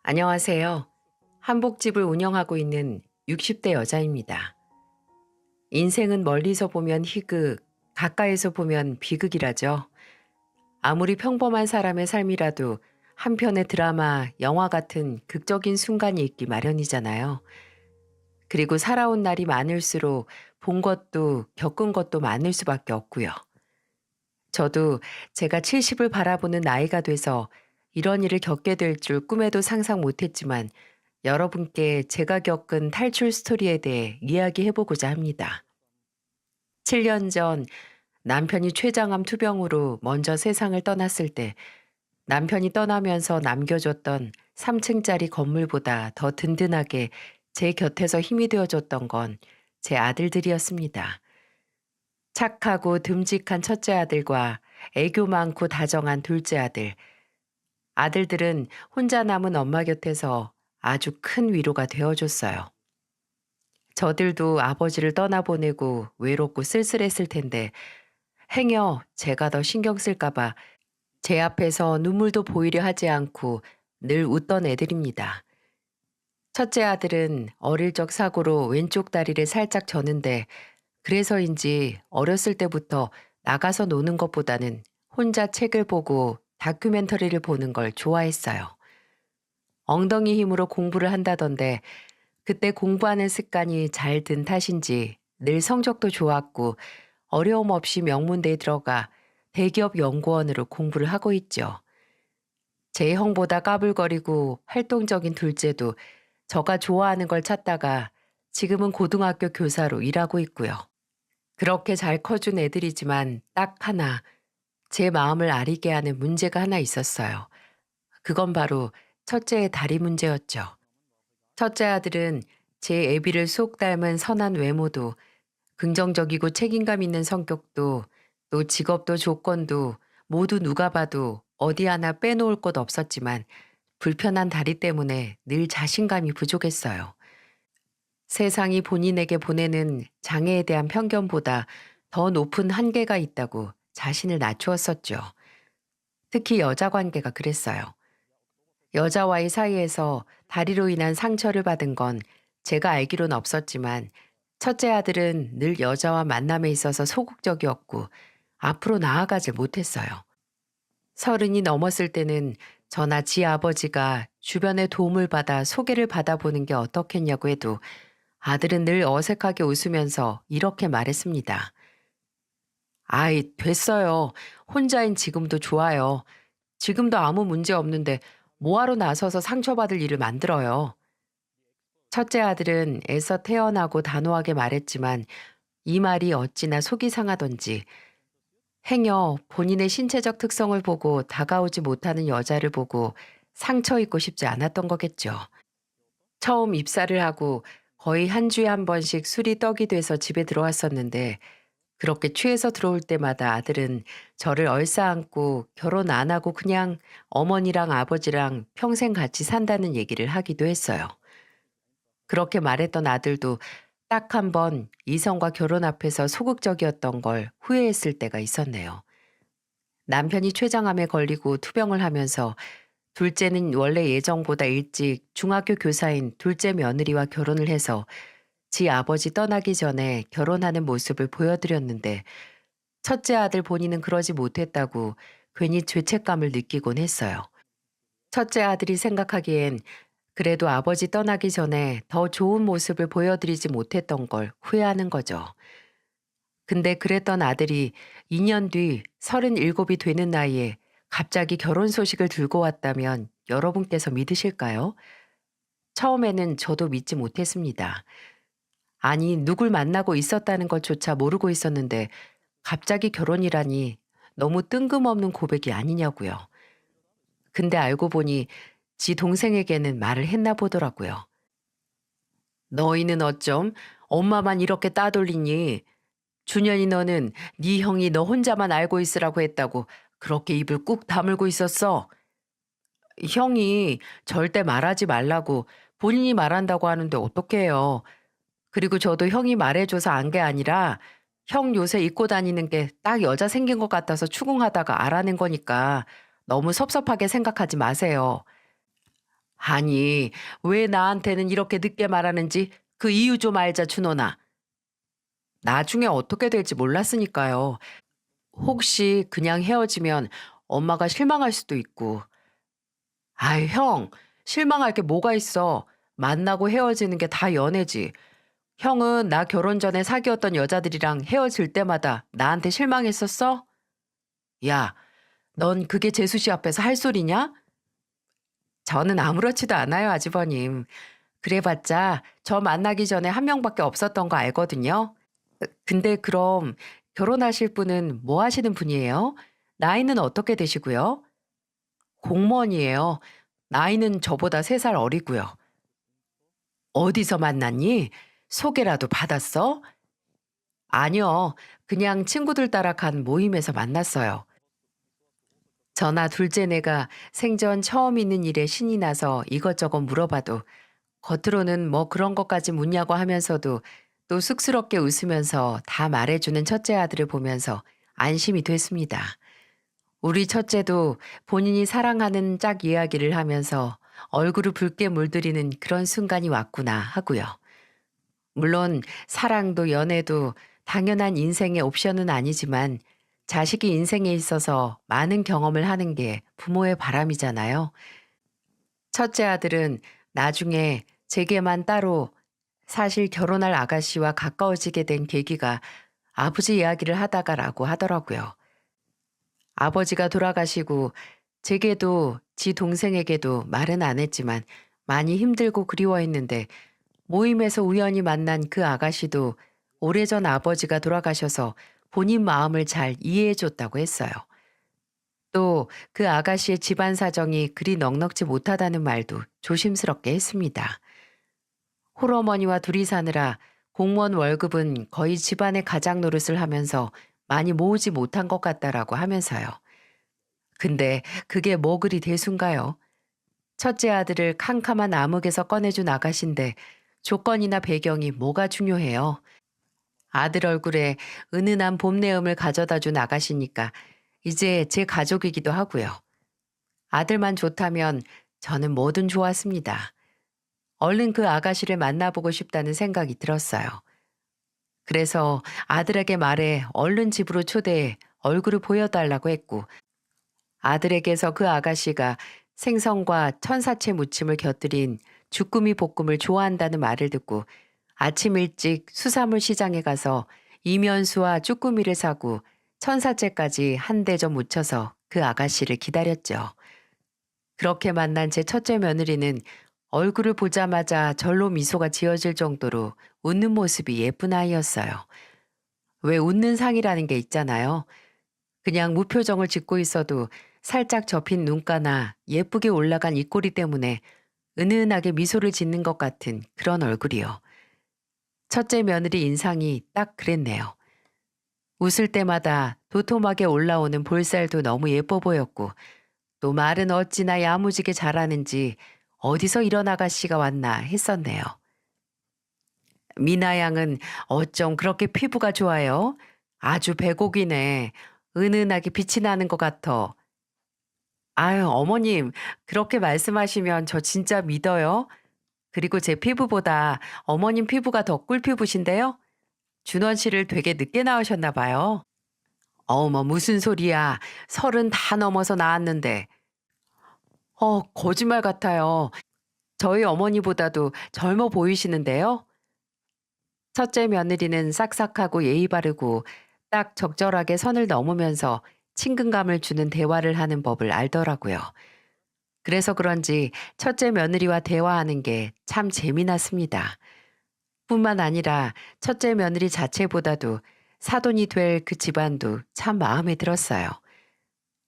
안녕하세요. 한복집을 운영하고 있는 60대 여자입니다. 인생은 멀리서 보면 희극, 가까이서 보면 비극이라죠. 아무리 평범한 사람의 삶이라도 한편의 드라마, 영화 같은 극적인 순간이 있기 마련이잖아요. 그리고 살아온 날이 많을수록 본 것도 겪은 것도 많을 수밖에 없고요. 저도 제가 70을 바라보는 나이가 돼서 이런 일을 겪게 될 줄 꿈에도 상상 못했지만 여러분께 제가 겪은 탈출 스토리에 대해 이야기해 보고자 합니다. 7년 전 남편이 췌장암 투병으로 먼저 세상을 떠났을 때 남편이 떠나면서 남겨줬던 3층짜리 건물보다 더 든든하게 제 곁에서 힘이 되어줬던 건 제 아들들이었습니다. 착하고 듬직한 첫째 아들과 애교 많고 다정한 둘째 아들. 아들들은 혼자 남은 엄마 곁에서 아주 큰 위로가 되어줬어요. 저들도 아버지를 떠나보내고 외롭고 쓸쓸했을 텐데 행여 제가 더 신경 쓸까봐 제 앞에서 눈물도 보이려 하지 않고 늘 웃던 애들입니다. 첫째 아들은 어릴 적 사고로 왼쪽 다리를 살짝 졌는데 그래서인지 어렸을 때부터 나가서 노는 것보다는 혼자 책을 보고 다큐멘터리를 보는 걸 좋아했어요. 엉덩이 힘으로 공부를 한다던데 그때 공부하는 습관이 잘 든 탓인지 늘 성적도 좋았고 어려움 없이 명문대에 들어가 대기업 연구원으로 공부를 하고 있죠. 제 형보다 까불거리고 활동적인 둘째도 저가 좋아하는 걸 찾다가 지금은 고등학교 교사로 일하고 있고요. 그렇게 잘 커준 애들이지만 딱 하나 제 마음을 아리게 하는 문제가 하나 있었어요. 그건 바로 첫째의 다리 문제였죠. 첫째 아들은 제 애비를 쏙 닮은 선한 외모도 긍정적이고 책임감 있는 성격도 또 직업도 조건도 모두 누가 봐도 어디 하나 빼놓을 곳 없었지만 불편한 다리 때문에 늘 자신감이 부족했어요. 세상이 본인에게 보내는 장애에 대한 편견보다 더 높은 한계가 있다고 자신을 낮추었었죠. 특히 여자 관계가 그랬어요. 여자와의 사이에서 다리로 인한 상처를 받은 건 제가 알기론 없었지만 첫째 아들은 늘 여자와 만남에 있어서 소극적이었고 앞으로 나아가질 못했어요. 30이 넘었을 때는 저나 지 아버지가 주변의 도움을 받아 소개를 받아보는 게 어떻겠냐고 해도 아들은 늘 어색하게 웃으면서 이렇게 말했습니다. 아이, 됐어요. 혼자인 지금도 좋아요. 지금도 아무 문제 없는데 뭐하러 나서서 상처받을 일을 만들어요. 첫째 아들은 애써 태어나고 단호하게 말했지만 이 말이 어찌나 속이 상하던지 행여 본인의 신체적 특성을 보고 다가오지 못하는 여자를 보고 상처 입고 싶지 않았던 거겠죠. 처음 입사를 하고 거의 한 주에 한 번씩 술이 떡이 돼서 집에 들어왔었는데 그렇게 취해서 들어올 때마다 아들은 저를 얼싸안고 결혼 안 하고 그냥 어머니랑 아버지랑 평생 같이 산다는 얘기를 하기도 했어요. 그렇게 말했던 아들도 딱 한 번 이성과 결혼 앞에서 소극적이었던 걸 후회했을 때가 있었네요. 남편이 췌장암에 걸리고 투병을 하면서 둘째는 원래 예정보다 일찍 중학교 교사인 둘째 며느리와 결혼을 해서 지 아버지 떠나기 전에 결혼하는 모습을 보여드렸는데 첫째 아들 본인은 그러지 못했다고 괜히 죄책감을 느끼곤 했어요. 첫째 아들이 생각하기엔 그래도 아버지 떠나기 전에 더 좋은 모습을 보여드리지 못했던 걸 후회하는 거죠. 근데 그랬던 아들이 2년 뒤 37이 되는 나이에 갑자기 결혼 소식을 들고 왔다면 여러분께서 믿으실까요? 처음에는 저도 믿지 못했습니다. 아니, 누굴 만나고 있었다는 것조차 모르고 있었는데 갑자기 결혼이라니 너무 뜬금없는 고백이 아니냐고요. 근데 알고 보니 지 동생에게는 말을 했나 보더라고요. 너희는 어쩜 엄마만 이렇게 따돌리니? 준현이 너는 네 형이 너 혼자만 알고 있으라고 했다고 그렇게 입을 꾹 다물고 있었어. 형이 절대 말하지 말라고 본인이 말한다고 하는데 어떡해요. 그리고 저도 형이 말해줘서 안 게 아니라 형 요새 입고 다니는 게 딱 여자 생긴 것 같아서 추궁하다가 알아낸 거니까 너무 섭섭하게 생각하지 마세요. 아니, 왜 나한테는 이렇게 늦게 말하는지 그 이유 좀 알자, 준호나. 나중에 어떻게 될지 몰랐으니까요. 혹시 그냥 헤어지면 엄마가 실망할 수도 있고. 아이, 형, 실망할 게 뭐가 있어. 만나고 헤어지는 게 다 연애지. 형은 나 결혼 전에 사귀었던 여자들이랑 헤어질 때마다 나한테 실망했었어? 야, 넌 그게 재수 씨 앞에서 할 소리냐? 저는 아무렇지도 않아요, 아주버님. 그래봤자 저 만나기 전에 한 명밖에 없었던 거 알거든요. 근데 그럼 결혼하실 분은 뭐 하시는 분이에요? 나이는 어떻게 되시고요? 공무원이에요. 나이는 저보다 3살 어리고요. 어디서 만났니? 소개라도 받았어? 아니요. 그냥 친구들 따라 간 모임에서 만났어요. 저나 둘째네가 생전 처음 있는 일에 신이 나서 이것저것 물어봐도 겉으로는 뭐 그런 것까지 묻냐고 하면서도 또 쑥스럽게 웃으면서 다 말해주는 첫째 아들을 보면서 안심이 됐습니다. 우리 첫째도 본인이 사랑하는 짝 이야기를 하면서 얼굴을 붉게 물들이는 그런 순간이 왔구나 하고요. 물론 사랑도 연애도 당연한 인생의 옵션은 아니지만 자식이 인생에 있어서 많은 경험을 하는 게 부모의 바람이잖아요. 첫째 아들은 나중에 제게만 따로 사실 결혼할 아가씨와 가까워지게 된 계기가 아버지 이야기를 하다가라고 하더라고요. 아버지가 돌아가시고 제게도 지 동생에게도 말은 안 했지만 많이 힘들고 그리워했는데 모임에서 우연히 만난 그 아가씨도 오래전 아버지가 돌아가셔서 본인 마음을 잘 이해해 줬다고 했어요. 또 그 아가씨의 집안 사정이 그리 넉넉지 못하다는 말도 조심스럽게 했습니다. 홀어머니와 둘이 사느라 공무원 월급은 거의 집안의 가장 노릇을 하면서 많이 모으지 못한 것 같다라고 하면서요. 근데 그게 뭐 그리 대수인가요? 첫째 아들을 캄캄한 암흑에서 꺼내준 아가씨인데 조건이나 배경이 뭐가 중요해요? 아들 얼굴에 은은한 봄내음을 가져다 준 아가씨니까 이제 제 가족이기도 하고요. 아들만 좋다면 저는 뭐든 좋았습니다. 얼른 그 아가씨를 만나보고 싶다는 생각이 들었어요. 그래서 아들에게 말해 얼른 집으로 초대해 얼굴을 보여달라고 했고 아들에게서 그 아가씨가 생선과 천사채 무침을 곁들인 주꾸미 볶음을 좋아한다는 말을 듣고 아침 일찍 수산물 시장에 가서 이면수와 쭈꾸미를 사고 천사채까지 한 대접 묻혀서 그 아가씨를 기다렸죠. 그렇게 만난 제 첫째 며느리는 얼굴을 보자마자 절로 미소가 지어질 정도로 웃는 모습이 예쁜 아이였어요. 왜 웃는 상이라는 게 있잖아요. 그냥 무표정을 짓고 있어도 살짝 접힌 눈가나 예쁘게 올라간 입꼬리 때문에 은은하게 미소를 짓는 것 같은 그런 얼굴이요. 첫째 며느리 인상이 딱 그랬네요. 웃을 때마다 도톰하게 올라오는 볼살도 너무 예뻐 보였고 또 말은 어찌나 야무지게 잘하는지 어디서 이런 아가씨가 왔나 했었네요. 미나 양은 어쩜 그렇게 피부가 좋아요? 아주 배고기네. 은은하게 빛이 나는 것 같아. 아유, 어머님, 그렇게 말씀하시면 저 진짜 믿어요. 그리고 제 피부보다 어머님 피부가 더 꿀피부신데요? 준원 씨를 되게 늦게 낳으셨나 봐요. 어머, 무슨 소리야. 30 다 넘어서 낳았는데. 거짓말 같아요. 저희 어머니보다도 젊어 보이시는데요? 첫째 며느리는 싹싹하고 예의 바르고 딱 적절하게 선을 넘으면서 친근감을 주는 대화를 하는 법을 알더라고요. 그래서 그런지 첫째 며느리와 대화하는 게 참 재미났습니다. 뿐만 아니라 첫째 며느리 자체보다도 사돈이 될 그 집안도 참 마음에 들었어요.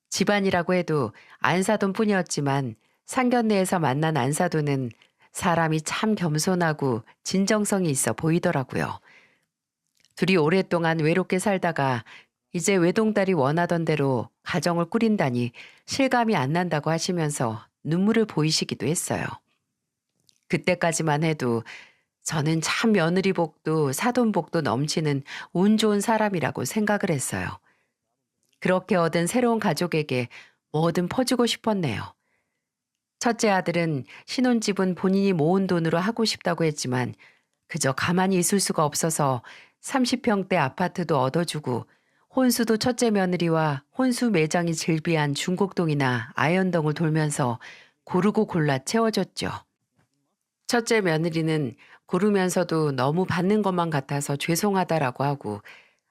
집안이라고 해도 안사돈뿐이었지만 상견례에서 만난 안사돈은 사람이 참 겸손하고 진정성이 있어 보이더라고요. 둘이 오랫동안 외롭게 살다가 이제 외동딸이 원하던 대로 가정을 꾸린다니 실감이 안 난다고 하시면서 눈물을 보이시기도 했어요. 그때까지만 해도 저는 참 며느리 복도 사돈 복도 넘치는 운 좋은 사람이라고 생각을 했어요. 그렇게 얻은 새로운 가족에게 뭐든 퍼주고 싶었네요. 첫째 아들은 신혼집은 본인이 모은 돈으로 하고 싶다고 했지만 그저 가만히 있을 수가 없어서 30평대 아파트도 얻어주고 혼수도 첫째 며느리와 혼수 매장이 즐비한 중곡동이나 아현동을 돌면서 고르고 골라 채워줬죠. 첫째 며느리는 고르면서도 너무 받는 것만 같아서 죄송하다라고 하고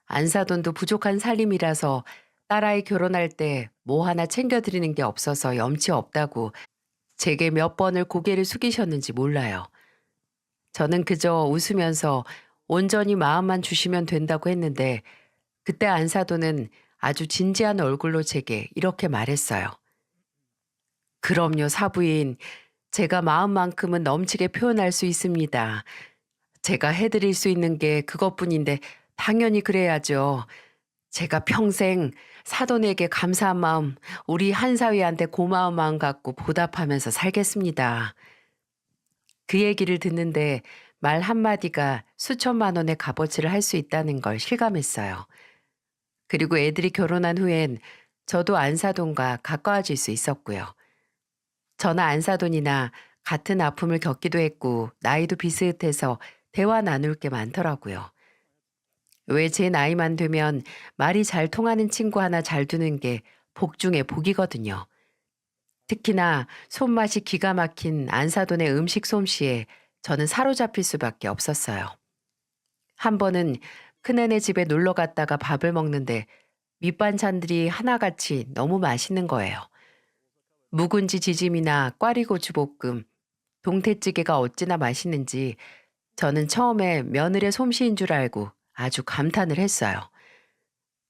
안사돈도 부족한 살림이라서 딸아이 결혼할 때 뭐 하나 챙겨드리는 게 없어서 염치 없다고 제게 몇 번을 고개를 숙이셨는지 몰라요. 저는 그저 웃으면서 온전히 마음만 주시면 된다고 했는데 그때 안사돈은 아주 진지한 얼굴로 제게 이렇게 말했어요. 그럼요, 사부인. 제가 마음만큼은 넘치게 표현할 수 있습니다. 제가 해드릴 수 있는 게 그것뿐인데 당연히 그래야죠. 제가 평생 사돈에게 감사한 마음, 우리 한사위한테 고마운 마음 갖고 보답하면서 살겠습니다. 그 얘기를 듣는데 말 한마디가 수천만 원의 값어치를 할 수 있다는 걸 실감했어요. 그리고 애들이 결혼한 후엔 저도 안사돈과 가까워질 수 있었고요. 저나 안사돈이나 같은 아픔을 겪기도 했고 나이도 비슷해서 대화 나눌 게 많더라고요. 왜 제 나이만 되면 말이 잘 통하는 친구 하나 잘 두는 게 복 중에 복이거든요. 특히나 손맛이 기가 막힌 안사돈의 음식 솜씨에 저는 사로잡힐 수밖에 없었어요. 한 번은 큰애네 집에 놀러 갔다가 밥을 먹는데 밑반찬들이 하나같이 너무 맛있는 거예요. 묵은지 지짐이나 꽈리고추 볶음, 동태찌개가 어찌나 맛있는지 저는 처음에 며느리의 솜씨인 줄 알고 아주 감탄을 했어요.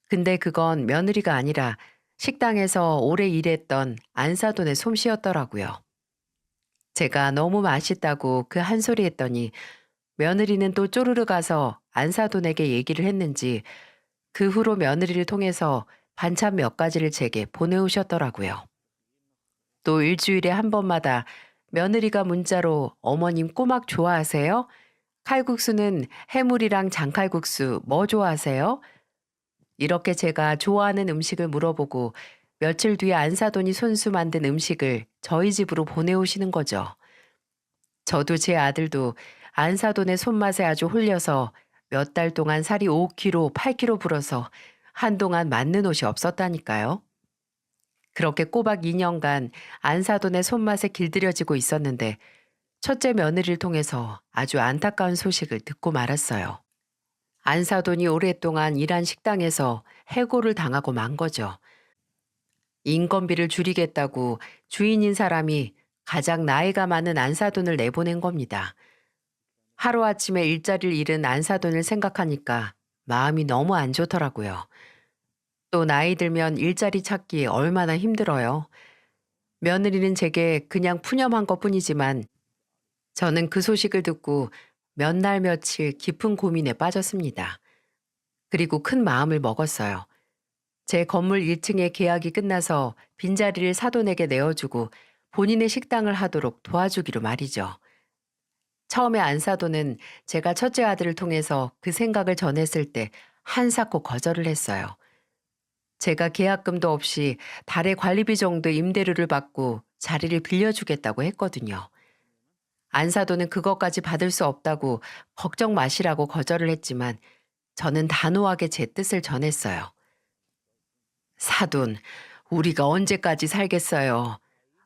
근데 그건 며느리가 아니라 식당에서 오래 일했던 안사돈의 솜씨였더라고요. 제가 너무 맛있다고 그 한 소리 했더니 며느리는 또 쪼르르 가서 안사돈에게 얘기를 했는지 그 후로 며느리를 통해서 반찬 몇 가지를 제게 보내오셨더라고요. 또 일주일에 한 번마다 며느리가 문자로 어머님 꼬막 좋아하세요? 칼국수는 해물이랑 장칼국수 뭐 좋아하세요? 이렇게 제가 좋아하는 음식을 물어보고 며칠 뒤에 안사돈이 손수 만든 음식을 저희 집으로 보내오시는 거죠. 저도 제 아들도 안사돈의 손맛에 아주 홀려서 몇 달 동안 살이 5kg, 8kg 불어서 한동안 맞는 옷이 없었다니까요. 그렇게 꼬박 2년간 안사돈의 손맛에 길들여지고 있었는데 첫째 며느리를 통해서 아주 안타까운 소식을 듣고 말았어요. 안사돈이 오랫동안 일한 식당에서 해고를 당하고 만 거죠. 인건비를 줄이겠다고 주인인 사람이 가장 나이가 많은 안사돈을 내보낸 겁니다. 하루아침에 일자리를 잃은 안사돈을 생각하니까 마음이 너무 안 좋더라고요. 또 나이 들면 일자리 찾기 얼마나 힘들어요. 며느리는 제게 그냥 푸념한 것뿐이지만 저는 그 소식을 듣고 몇 날 며칠 깊은 고민에 빠졌습니다. 그리고 큰 마음을 먹었어요. 제 건물 1층의 계약이 끝나서 빈자리를 사돈에게 내어주고 본인의 식당을 하도록 도와주기로 말이죠. 처음에 안사돈은 제가 첫째 아들을 통해서 그 생각을 전했을 때 한사코 거절을 했어요. 제가 계약금도 없이 달에 관리비 정도 임대료를 받고 자리를 빌려주겠다고 했거든요. 안사돈은 그것까지 받을 수 없다고 걱정 마시라고 거절을 했지만 저는 단호하게 제 뜻을 전했어요. 사돈, 우리가 언제까지 살겠어요.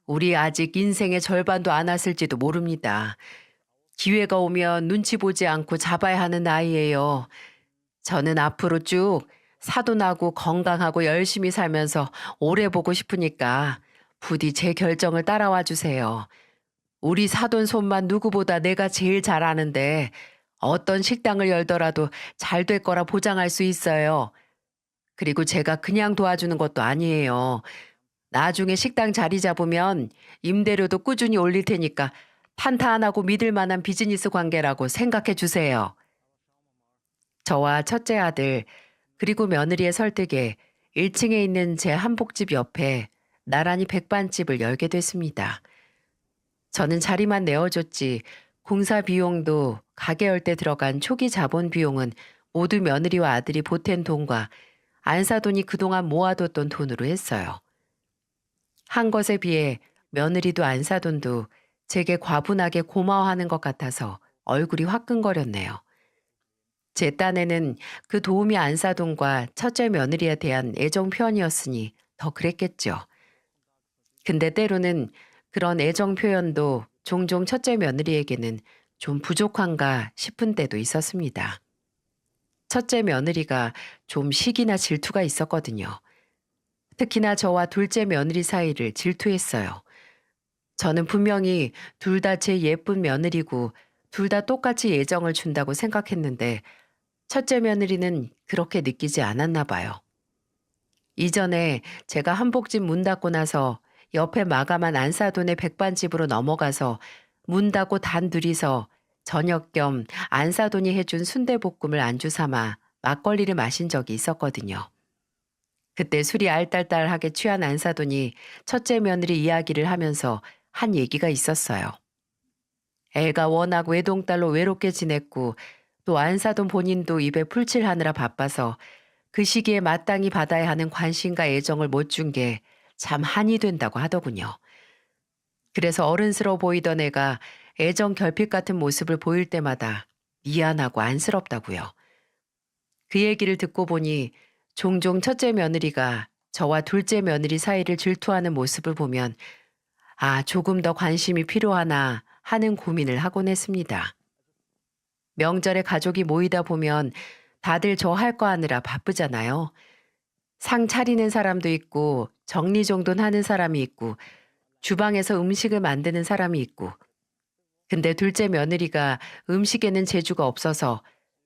우리 아직 인생의 절반도 안 왔을지도 모릅니다. 기회가 오면 눈치 보지 않고 잡아야 하는 나이예요. 저는 앞으로 쭉 사돈하고 건강하고 열심히 살면서 오래 보고 싶으니까 부디 제 결정을 따라와 주세요. 우리 사돈 손만 누구보다 내가 제일 잘 아는데 어떤 식당을 열더라도 잘 될 거라 보장할 수 있어요. 그리고 제가 그냥 도와주는 것도 아니에요. 나중에 식당 자리 잡으면 임대료도 꾸준히 올릴 테니까 탄탄하고 믿을 만한 비즈니스 관계라고 생각해 주세요. 저와 첫째 아들 그리고 며느리의 설득에 1층에 있는 제 한복집 옆에 나란히 백반집을 열게 됐습니다. 저는 자리만 내어줬지 공사 비용도 가게 열 때 들어간 초기 자본 비용은 모두 며느리와 아들이 보탠 돈과 안사돈이 그동안 모아뒀던 돈으로 했어요. 한 것에 비해 며느리도 안사돈도 제게 과분하게 고마워하는 것 같아서 얼굴이 화끈거렸네요. 제 딴에는 그 도우미 안사돈과 첫째 며느리에 대한 애정 표현이었으니 더 그랬겠죠. 근데 때로는 그런 애정 표현도 종종 첫째 며느리에게는 좀 부족한가 싶은 때도 있었습니다. 첫째 며느리가 좀 시기나 질투가 있었거든요. 특히나 저와 둘째 며느리 사이를 질투했어요. 저는 분명히 둘 다 제 예쁜 며느리고 둘 다 똑같이 애정을 준다고 생각했는데 첫째 며느리는 그렇게 느끼지 않았나 봐요. 이전에 제가 한복집 문 닫고 나서 옆에 마감한 안사돈의 백반집으로 넘어가서 문 닫고 단둘이서 저녁 겸 안사돈이 해준 순대볶음을 안주 삼아 막걸리를 마신 적이 있었거든요. 그때 술이 알딸딸하게 취한 안사돈이 첫째 며느리 이야기를 하면서 한 얘기가 있었어요. 애가 워낙 외동딸로 외롭게 지냈고 또 안사돈 본인도 입에 풀칠하느라 바빠서 그 시기에 마땅히 받아야 하는 관심과 애정을 못 준 게 참 한이 된다고 하더군요. 그래서 어른스러워 보이던 애가 애정 결핍 같은 모습을 보일 때마다 미안하고 안쓰럽다고요. 그 얘기를 듣고 보니 종종 첫째 며느리가 저와 둘째 며느리 사이를 질투하는 모습을 보면 아, 조금 더 관심이 필요하나 하는 고민을 하곤 했습니다. 명절에 가족이 모이다 보면 다들 저 할 거 하느라 바쁘잖아요. 상 차리는 사람도 있고 정리정돈하는 사람이 있고 주방에서 음식을 만드는 사람이 있고 근데 둘째 며느리가 음식에는 재주가 없어서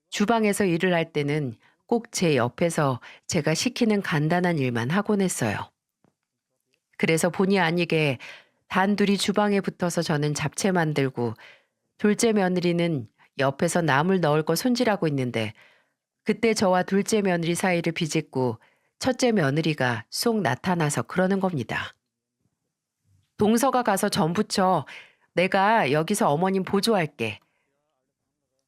주방에서 일을 할 때는 꼭 제 옆에서 제가 시키는 간단한 일만 하곤 했어요. 그래서 본의 아니게 단둘이 주방에 붙어서 저는 잡채 만들고 둘째 며느리는 옆에서 나물 넣을 거 손질하고 있는데 그때 저와 둘째 며느리 사이를 비집고 첫째 며느리가 쏙 나타나서 그러는 겁니다. 동서가 가서 전 부쳐. 내가 여기서 어머님 보조할게.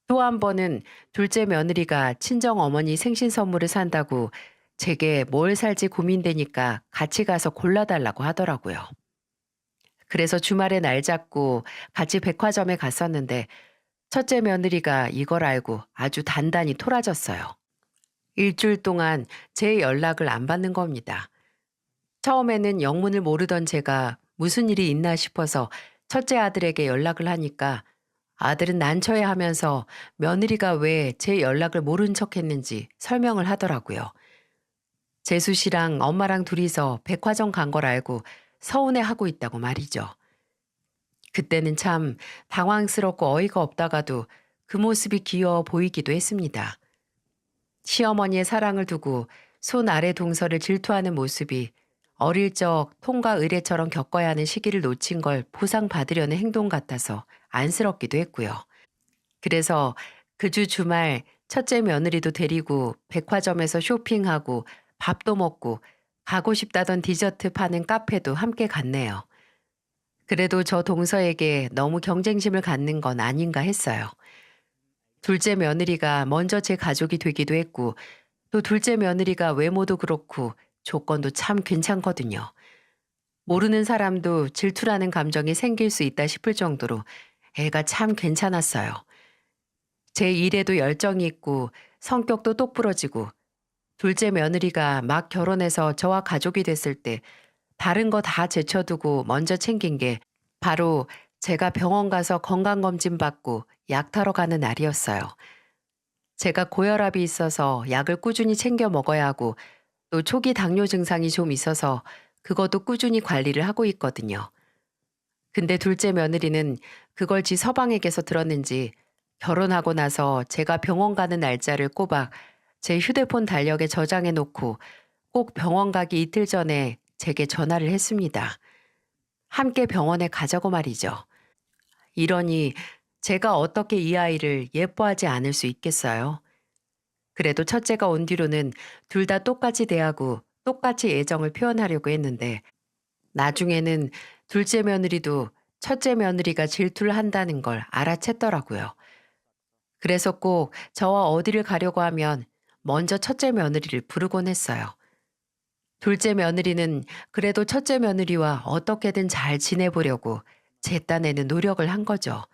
또 한 번은 둘째 며느리가 친정 어머니 생신 선물을 산다고 제게 뭘 살지 고민되니까 같이 가서 골라달라고 하더라고요. 그래서 주말에 날 잡고 같이 백화점에 갔었는데 첫째 며느리가 이걸 알고 아주 단단히 토라졌어요. 일주일 동안 제 연락을 안 받는 겁니다. 처음에는 영문을 모르던 제가 무슨 일이 있나 싶어서 첫째 아들에게 연락을 하니까 아들은 난처해 하면서 며느리가 왜 제 연락을 모른 척 했는지 설명을 하더라고요. 재수 씨랑 엄마랑 둘이서 백화점 간 걸 알고 서운해 하고 있다고 말이죠. 그때는 참 당황스럽고 어이가 없다가도 그 모습이 귀여워 보이기도 했습니다. 시어머니의 사랑을 두고 손 아래 동서를 질투하는 모습이 어릴 적 통과 의례처럼 겪어야 하는 시기를 놓친 걸 보상받으려는 행동 같아서 안쓰럽기도 했고요. 그래서 그 주 주말 첫째 며느리도 데리고 백화점에서 쇼핑하고 밥도 먹고 가고 싶다던 디저트 파는 카페도 함께 갔네요. 그래도 저 동서에게 너무 경쟁심을 갖는 건 아닌가 했어요. 둘째 며느리가 먼저 제 가족이 되기도 했고 또 둘째 며느리가 외모도 그렇고 조건도 참 괜찮거든요. 모르는 사람도 질투라는 감정이 생길 수 있다 싶을 정도로 애가 참 괜찮았어요. 제 일에도 열정이 있고 성격도 똑부러지고 둘째 며느리가 막 결혼해서 저와 가족이 됐을 때 다른 거 다 제쳐두고 먼저 챙긴 게 바로 제가 병원 가서 건강검진 받고 약 타러 가는 날이었어요. 제가 고혈압이 있어서 약을 꾸준히 챙겨 먹어야 하고 또 초기 당뇨 증상이 좀 있어서 그것도 꾸준히 관리를 하고 있거든요. 근데 둘째 며느리는 그걸 지 서방에게서 들었는지 결혼하고 나서 제가 병원 가는 날짜를 꼬박 제 휴대폰 달력에 저장해 놓고 꼭 병원 가기 이틀 전에 제게 전화를 했습니다. 함께 병원에 가자고 말이죠. 이러니 제가 어떻게 이 아이를 예뻐하지 않을 수 있겠어요? 그래도 첫째가 온 뒤로는 둘 다 똑같이 대하고 똑같이 애정을 표현하려고 했는데 나중에는 둘째 며느리도 첫째 며느리가 질투를 한다는 걸 알아챘더라고요. 그래서 꼭 저와 어디를 가려고 하면 먼저 첫째 며느리를 부르곤 했어요. 둘째 며느리는 그래도 첫째 며느리와 어떻게든 잘 지내보려고 제 딴에는 노력을 한 거죠.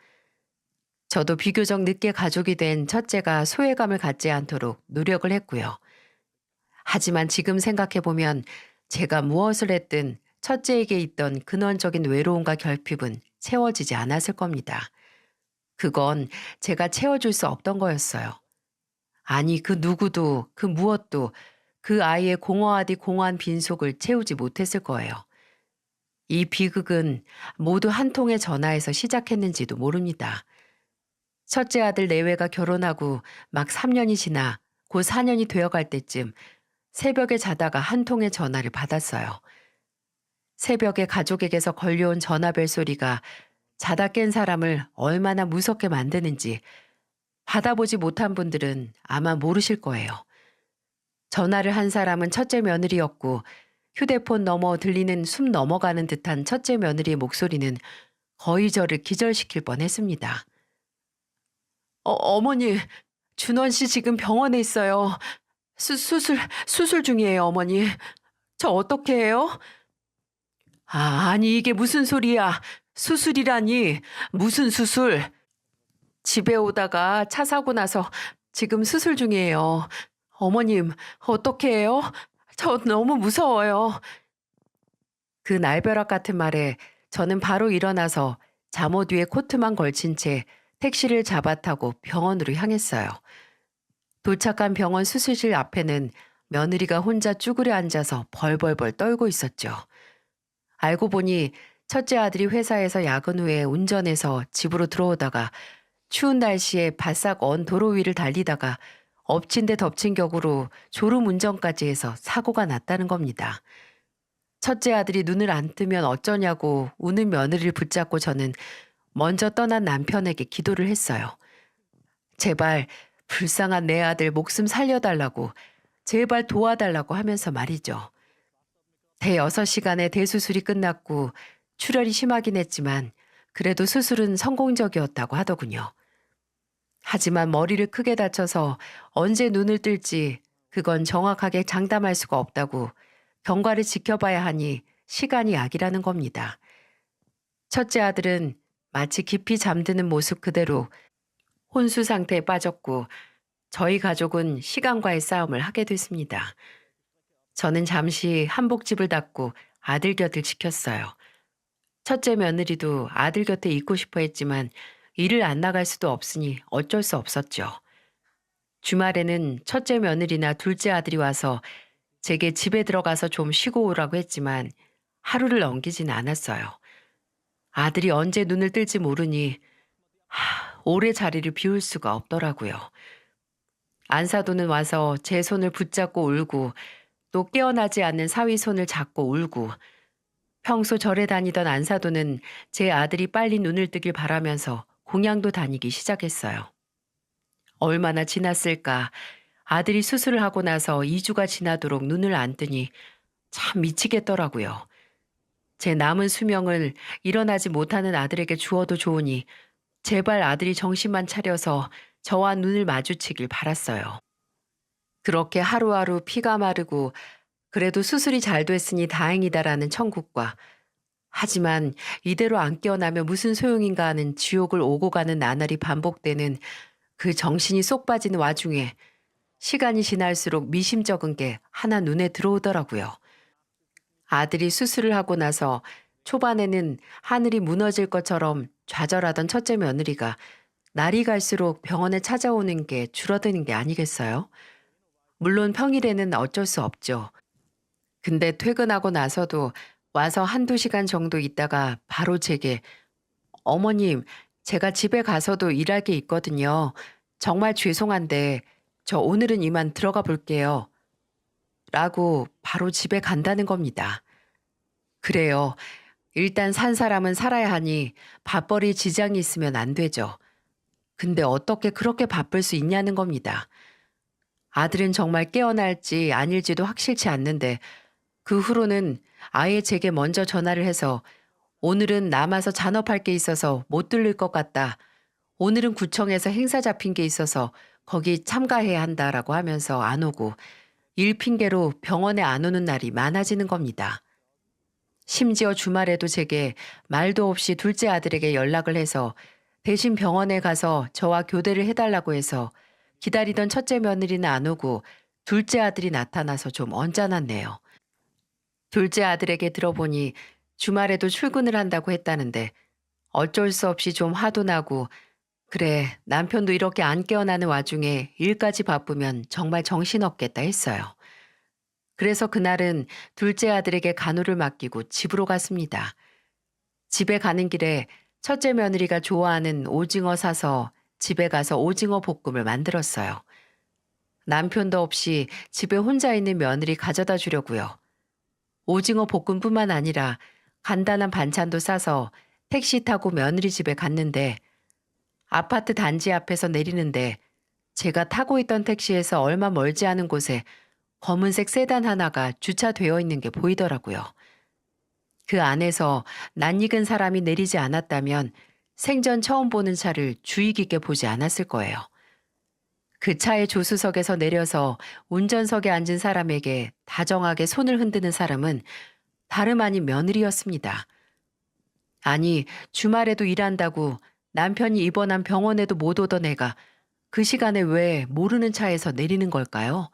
저도 비교적 늦게 가족이 된 첫째가 소외감을 갖지 않도록 노력을 했고요. 하지만 지금 생각해보면 제가 무엇을 했든 첫째에게 있던 근원적인 외로움과 결핍은 채워지지 않았을 겁니다. 그건 제가 채워줄 수 없던 거였어요. 아니, 그 누구도, 그 무엇도 그 아이의 공허하디 공허한 빈속을 채우지 못했을 거예요. 이 비극은 모두 한 통의 전화에서 시작했는지도 모릅니다. 첫째 아들 내외가 결혼하고 막 3년이 지나 곧 4년이 되어갈 때쯤 새벽에 자다가 한 통의 전화를 받았어요. 새벽에 가족에게서 걸려온 전화벨 소리가 자다 깬 사람을 얼마나 무섭게 만드는지 받아보지 못한 분들은 아마 모르실 거예요. 전화를 한 사람은 첫째 며느리였고 휴대폰 너머 들리는 숨 넘어가는 듯한 첫째 며느리의 목소리는 거의 저를 기절시킬 뻔했습니다. 어머니, 준원 씨 지금 병원에 있어요. 수술 중이에요, 어머니. 저 어떻게 해요? 아니, 이게 무슨 소리야. 수술이라니. 무슨 수술? 집에 오다가 차 사고 나서 지금 수술 중이에요. 어머님, 어떻게 해요? 저 너무 무서워요. 그 날벼락 같은 말에 저는 바로 일어나서 잠옷 위에 코트만 걸친 채 택시를 잡아 타고 병원으로 향했어요. 도착한 병원 수술실 앞에는 며느리가 혼자 쭈그려 앉아서 벌벌벌 떨고 있었죠. 알고 보니 첫째 아들이 회사에서 야근 후에 운전해서 집으로 들어오다가 추운 날씨에 바싹 언 도로 위를 달리다가 엎친 데 덮친 격으로 졸음 운전까지 해서 사고가 났다는 겁니다. 첫째 아들이 눈을 안 뜨면 어쩌냐고 우는 며느리를 붙잡고 저는 먼저 떠난 남편에게 기도를 했어요. 제발 불쌍한 내 아들 목숨 살려달라고, 제발 도와달라고 하면서 말이죠. 대여섯 시간의 대수술이 끝났고 출혈이 심하긴 했지만 그래도 수술은 성공적이었다고 하더군요. 하지만 머리를 크게 다쳐서 언제 눈을 뜰지 그건 정확하게 장담할 수가 없다고 경과를 지켜봐야 하니 시간이 약이라는 겁니다. 첫째 아들은 마치 깊이 잠드는 모습 그대로 혼수 상태에 빠졌고 저희 가족은 시간과의 싸움을 하게 됐습니다. 저는 잠시 한복집을 닫고 아들 곁을 지켰어요. 첫째 며느리도 아들 곁에 있고 싶어 했지만 일을 안 나갈 수도 없으니 어쩔 수 없었죠. 주말에는 첫째 며느리나 둘째 아들이 와서 제게 집에 들어가서 좀 쉬고 오라고 했지만 하루를 넘기진 않았어요. 아들이 언제 눈을 뜰지 모르니 오래 자리를 비울 수가 없더라고요. 안사도는 와서 제 손을 붙잡고 울고 또 깨어나지 않는 사위 손을 잡고 울고 평소 절에 다니던 안사도는 제 아들이 빨리 눈을 뜨길 바라면서 공양도 다니기 시작했어요. 얼마나 지났을까. 아들이 수술을 하고 나서 2주가 지나도록 눈을 안 뜨니 참 미치겠더라고요. 제 남은 수명을 일어나지 못하는 아들에게 주어도 좋으니 제발 아들이 정신만 차려서 저와 눈을 마주치길 바랐어요. 그렇게 하루하루 피가 마르고 그래도 수술이 잘 됐으니 다행이다라는 천국과 하지만 이대로 안 깨어나면 무슨 소용인가 하는 지옥을 오고 가는 나날이 반복되는 그 정신이 쏙 빠지는 와중에 시간이 지날수록 미심쩍은 게 하나 눈에 들어오더라고요. 아들이 수술을 하고 나서 초반에는 하늘이 무너질 것처럼 좌절하던 첫째 며느리가 날이 갈수록 병원에 찾아오는 게 줄어드는 게 아니겠어요? 물론 평일에는 어쩔 수 없죠. 근데 퇴근하고 나서도 와서 한두 시간 정도 있다가 바로 제게 어머님, 제가 집에 가서도 일할 게 있거든요. 정말 죄송한데 저 오늘은 이만 들어가 볼게요. 라고 바로 집에 간다는 겁니다. 그래요. 일단 산 사람은 살아야 하니 밥벌이 지장이 있으면 안 되죠. 근데 어떻게 그렇게 바쁠 수 있냐는 겁니다. 아들은 정말 깨어날지 아닐지도 확실치 않는데 그 후로는 아예 제게 먼저 전화를 해서 오늘은 남아서 잔업할 게 있어서 못 들릴 것 같다. 오늘은 구청에서 행사 잡힌 게 있어서 거기 참가해야 한다라고 하면서 안 오고 일 핑계로 병원에 안 오는 날이 많아지는 겁니다. 심지어 주말에도 제게 말도 없이 둘째 아들에게 연락을 해서 대신 병원에 가서 저와 교대를 해달라고 해서 기다리던 첫째 며느리는 안 오고 둘째 아들이 나타나서 좀 언짢았네요. 둘째 아들에게 들어보니 주말에도 출근을 한다고 했다는데 어쩔 수 없이 좀 화도 나고 그래 남편도 이렇게 안 깨어나는 와중에 일까지 바쁘면 정말 정신없겠다 했어요. 그래서 그날은 둘째 아들에게 간호를 맡기고 집으로 갔습니다. 집에 가는 길에 첫째 며느리가 좋아하는 오징어 사서 집에 가서 오징어 볶음을 만들었어요. 남편도 없이 집에 혼자 있는 며느리 가져다 주려고요. 오징어 볶음뿐만 아니라 간단한 반찬도 싸서 택시 타고 며느리 집에 갔는데 아파트 단지 앞에서 내리는데 제가 타고 있던 택시에서 얼마 멀지 않은 곳에 검은색 세단 하나가 주차되어 있는 게 보이더라고요. 그 안에서 낯익은 사람이 내리지 않았다면 생전 처음 보는 차를 주의 깊게 보지 않았을 거예요. 그 차의 조수석에서 내려서 운전석에 앉은 사람에게 다정하게 손을 흔드는 사람은 다름 아닌 며느리였습니다. 아니, 주말에도 일한다고 남편이 입원한 병원에도 못 오던 애가 그 시간에 왜 모르는 차에서 내리는 걸까요?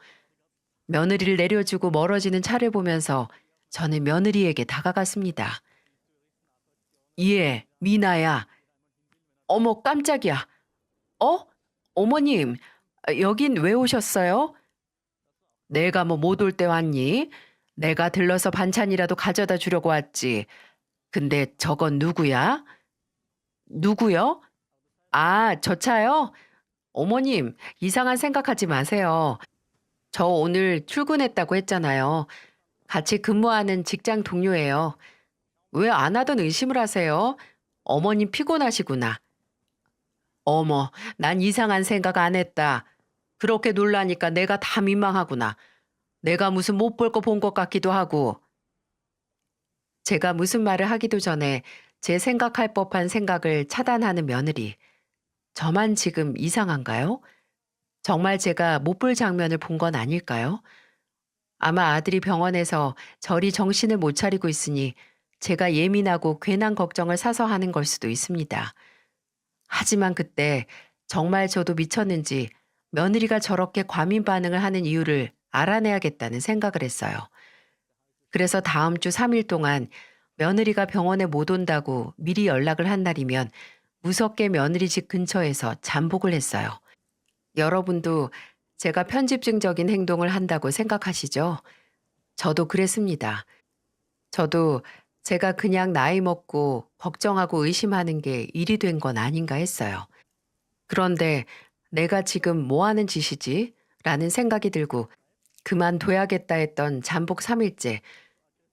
며느리를 내려주고 멀어지는 차를 보면서 저는 며느리에게 다가갔습니다. 예, 미나야. 어머, 깜짝이야. 어? 어머님, 여긴 왜 오셨어요? 내가 뭐 못 올 때 왔니? 내가 들러서 반찬이라도 가져다 주려고 왔지. 근데 저건 누구야? 누구요? 아, 저 차요? 어머님, 이상한 생각하지 마세요. 저 오늘 출근했다고 했잖아요. 같이 근무하는 직장 동료예요. 왜 안 하던 의심을 하세요? 어머님 피곤하시구나. 어머, 난 이상한 생각 안 했다. 그렇게 놀라니까 내가 다 민망하구나. 내가 무슨 못 볼 거 본 것 같기도 하고. 제가 무슨 말을 하기도 전에 제 생각할 법한 생각을 차단하는 며느리. 저만 지금 이상한가요? 정말 제가 못 볼 장면을 본 건 아닐까요? 아마 아들이 병원에서 저리 정신을 못 차리고 있으니 제가 예민하고 괜한 걱정을 사서 하는 걸 수도 있습니다. 하지만 그때 정말 저도 미쳤는지 며느리가 저렇게 과민 반응을 하는 이유를 알아내야겠다는 생각을 했어요. 그래서 다음 주 3일 동안 며느리가 병원에 못 온다고 미리 연락을 한 날이면 무섭게 며느리 집 근처에서 잠복을 했어요. 여러분도 제가 편집증적인 행동을 한다고 생각하시죠? 저도 그랬습니다. 저도 제가 그냥 나이 먹고 걱정하고 의심하는 게 일이 된 건 아닌가 했어요. 그런데 내가 지금 뭐 하는 짓이지? 라는 생각이 들고 그만둬야겠다 했던 잠복 3일째.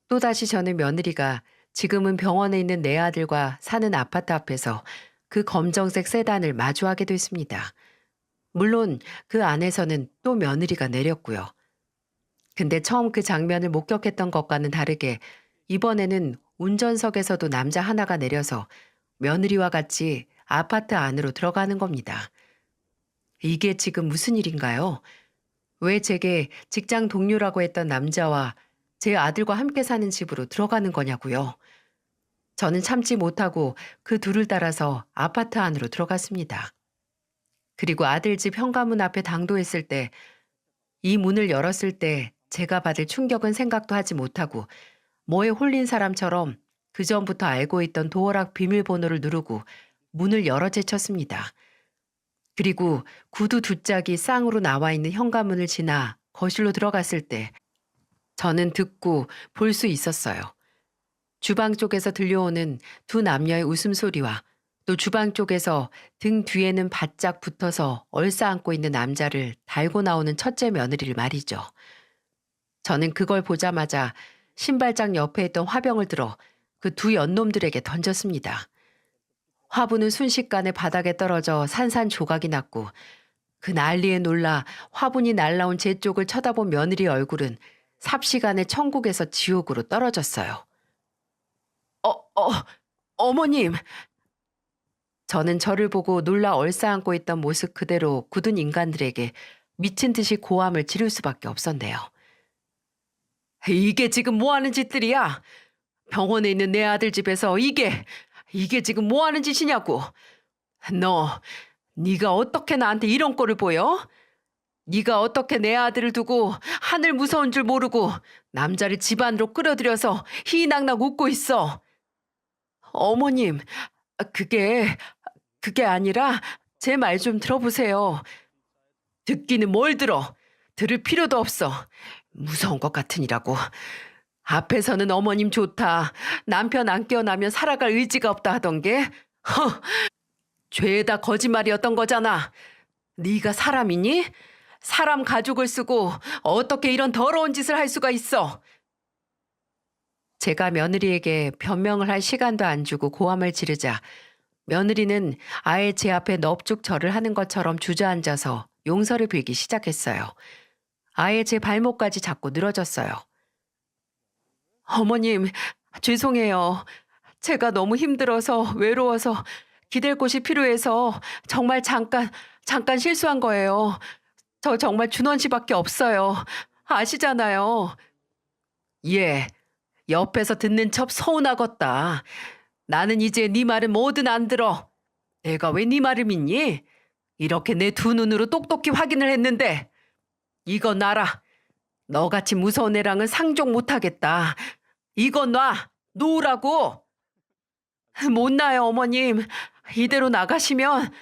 또다시 저는 며느리가 지금은 병원에 있는 내 아들과 사는 아파트 앞에서 그 검정색 세단을 마주하게 됐습니다. 물론 그 안에서는 또 며느리가 내렸고요. 근데 처음 그 장면을 목격했던 것과는 다르게 이번에는 운전석에서도 남자 하나가 내려서 며느리와 같이 아파트 안으로 들어가는 겁니다. 이게 지금 무슨 일인가요? 왜 제게 직장 동료라고 했던 남자와 제 아들과 함께 사는 집으로 들어가는 거냐고요. 저는 참지 못하고 그 둘을 따라서 아파트 안으로 들어갔습니다. 그리고 아들 집 현관문 앞에 당도했을 때 이 문을 열었을 때 제가 받을 충격은 생각도 하지 못하고 뭐에 홀린 사람처럼 그전부터 알고 있던 도어락 비밀번호를 누르고 문을 열어 제쳤습니다. 그리고 구두 두 짝이 쌍으로 나와 있는 현관문을 지나 거실로 들어갔을 때 저는 듣고 볼 수 있었어요. 주방 쪽에서 들려오는 두 남녀의 웃음소리와 또 주방 쪽에서 등 뒤에는 바짝 붙어서 얼싸안고 있는 남자를 달고 나오는 첫째 며느리를 말이죠. 저는 그걸 보자마자 신발장 옆에 있던 화병을 들어 그 두 연놈들에게 던졌습니다. 화분은 순식간에 바닥에 떨어져 산산조각이 났고 그 난리에 놀라 화분이 날라온 제 쪽을 쳐다본 며느리 얼굴은 삽시간에 천국에서 지옥으로 떨어졌어요. 어, 어, 어머님! 저는 저를 보고 놀라 얼싸안고 있던 모습 그대로 굳은 인간들에게 미친 듯이 고함을 지를 수밖에 없었네요. 이게 지금 뭐 하는 짓들이야? 병원에 있는 내 아들 집에서 이게 지금 뭐 하는 짓이냐고. 너, 네가 어떻게 나한테 이런 꼴을 보여? 네가 어떻게 내 아들을 두고 하늘 무서운 줄 모르고 남자를 집 안으로 끌어들여서 희낙낙 웃고 있어. 어머님, 아, 그게 아니라 제 말 좀 들어보세요. 듣기는 뭘 들어? 들을 필요도 없어. 무서운 것 같으니라고. 앞에서는 어머님 좋다. 남편 안 깨어나면 살아갈 의지가 없다 하던 게 죄다 거짓말이었던 거잖아. 네가 사람이니? 사람 가죽을 쓰고 어떻게 이런 더러운 짓을 할 수가 있어? 제가 며느리에게 변명을 할 시간도 안 주고 고함을 지르자 며느리는 아예 제 앞에 넙죽 절을 하는 것처럼 주저앉아서 용서를 빌기 시작했어요. 아예 제 발목까지 잡고 늘어졌어요. 어머님, 죄송해요. 제가 너무 힘들어서 외로워서 기댈 곳이 필요해서 정말 잠깐 실수한 거예요. 저 정말 준원 씨밖에 없어요. 아시잖아요. 예, 옆에서 듣는 첩 서운하겠다. 나는 이제 네 말은 뭐든 안 들어. 내가 왜 네 말을 믿니? 이렇게 내 두 눈으로 똑똑히 확인을 했는데 이건 알아. 너같이 무서운 애랑은 상종 못하겠다. 이건 놔. 놓으라고. 못 나요, 어머님. 이대로 나가시면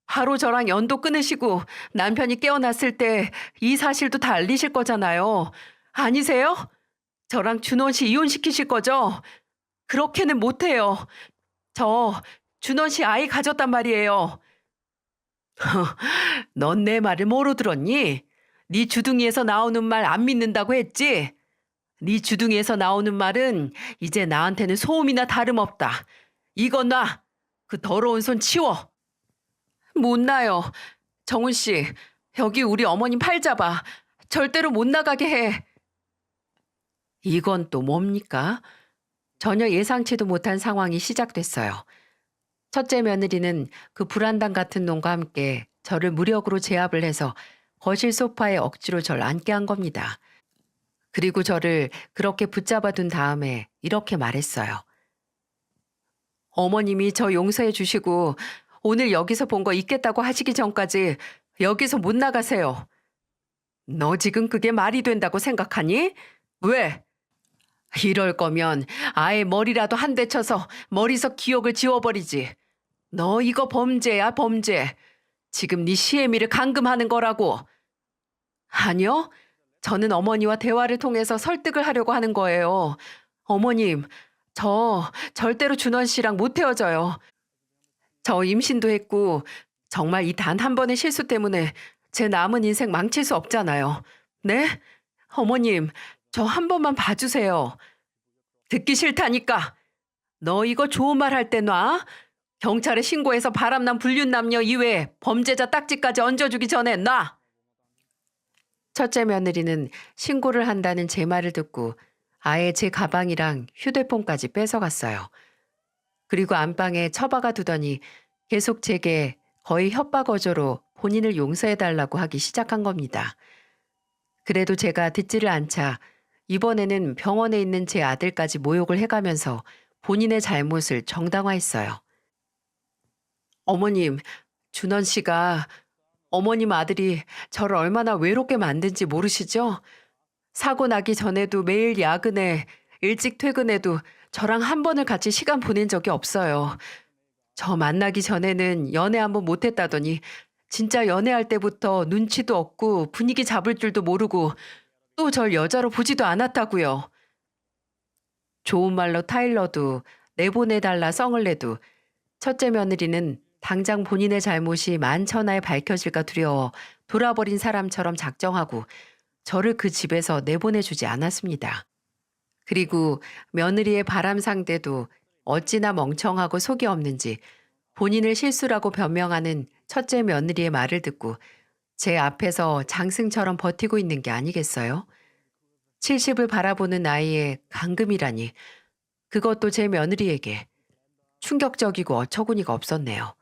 바로 저랑 연도 끊으시고 남편이 깨어났을 때 이 사실도 다 알리실 거잖아요. 아니세요? 저랑 준원 씨 이혼시키실 거죠? 그렇게는 못해요. 저 준원 씨 아이 가졌단 말이에요. 넌 내 말을 뭐로 들었니? 네 주둥이에서 나오는 말 안 믿는다고 했지? 네 주둥이에서 나오는 말은 이제 나한테는 소음이나 다름없다. 이건 놔. 그 더러운 손 치워. 못 나요. 정훈 씨, 여기 우리 어머님 팔 잡아. 절대로 못 나가게 해. 이건 또 뭡니까? 전혀 예상치도 못한 상황이 시작됐어요. 첫째 며느리는 그 불안당 같은 놈과 함께 저를 무력으로 제압을 해서 거실 소파에 억지로 절 앉게 한 겁니다. 그리고 저를 그렇게 붙잡아 둔 다음에 이렇게 말했어요. 어머님이 저 용서해 주시고 오늘 여기서 본 거 있겠다고 하시기 전까지 여기서 못 나가세요. 너 지금 그게 말이 된다고 생각하니? 왜? 이럴 거면 아예 머리라도 한 대 쳐서 머리서 기억을 지워버리지. 너 이거 범죄야, 범죄. 지금 네 시애미를 감금하는 거라고. 아니요. 저는 어머니와 대화를 통해서 설득을 하려고 하는 거예요. 어머님, 저 절대로 준원 씨랑 못 헤어져요. 저 임신도 했고 정말 이 단 한 번의 실수 때문에 제 남은 인생 망칠 수 없잖아요. 네? 어머님, 저 한 번만 봐주세요. 듣기 싫다니까. 너 이거 좋은 말 할 때 놔. 경찰에 신고해서 바람난 불륜남녀 이외에 범죄자 딱지까지 얹어주기 전에 놔. 첫째 며느리는 신고를 한다는 제 말을 듣고 아예 제 가방이랑 휴대폰까지 뺏어갔어요. 그리고 안방에 처박아 두더니 계속 제게 거의 협박 어조로 본인을 용서해달라고 하기 시작한 겁니다. 그래도 제가 듣지를 않자 이번에는 병원에 있는 제 아들까지 모욕을 해가면서 본인의 잘못을 정당화했어요. 어머님, 준원 씨가 어머님 아들이 저를 얼마나 외롭게 만든지 모르시죠? 사고 나기 전에도 매일 야근해 일찍 퇴근해도 저랑 한 번을 같이 시간 보낸 적이 없어요. 저 만나기 전에는 연애 한번 못했다더니 진짜 연애할 때부터 눈치도 없고 분위기 잡을 줄도 모르고 또 절 여자로 보지도 않았다고요. 좋은 말로 타일러도 내보내달라 썽을 내도 첫째 며느리는 당장 본인의 잘못이 만천하에 밝혀질까 두려워 돌아버린 사람처럼 작정하고 저를 그 집에서 내보내주지 않았습니다. 그리고 며느리의 바람 상대도 어찌나 멍청하고 속이 없는지 본인을 실수라고 변명하는 첫째 며느리의 말을 듣고 제 앞에서 장승처럼 버티고 있는 게 아니겠어요? 70을 바라보는 나이에 감금이라니 그것도 제 며느리에게 충격적이고 어처구니가 없었네요.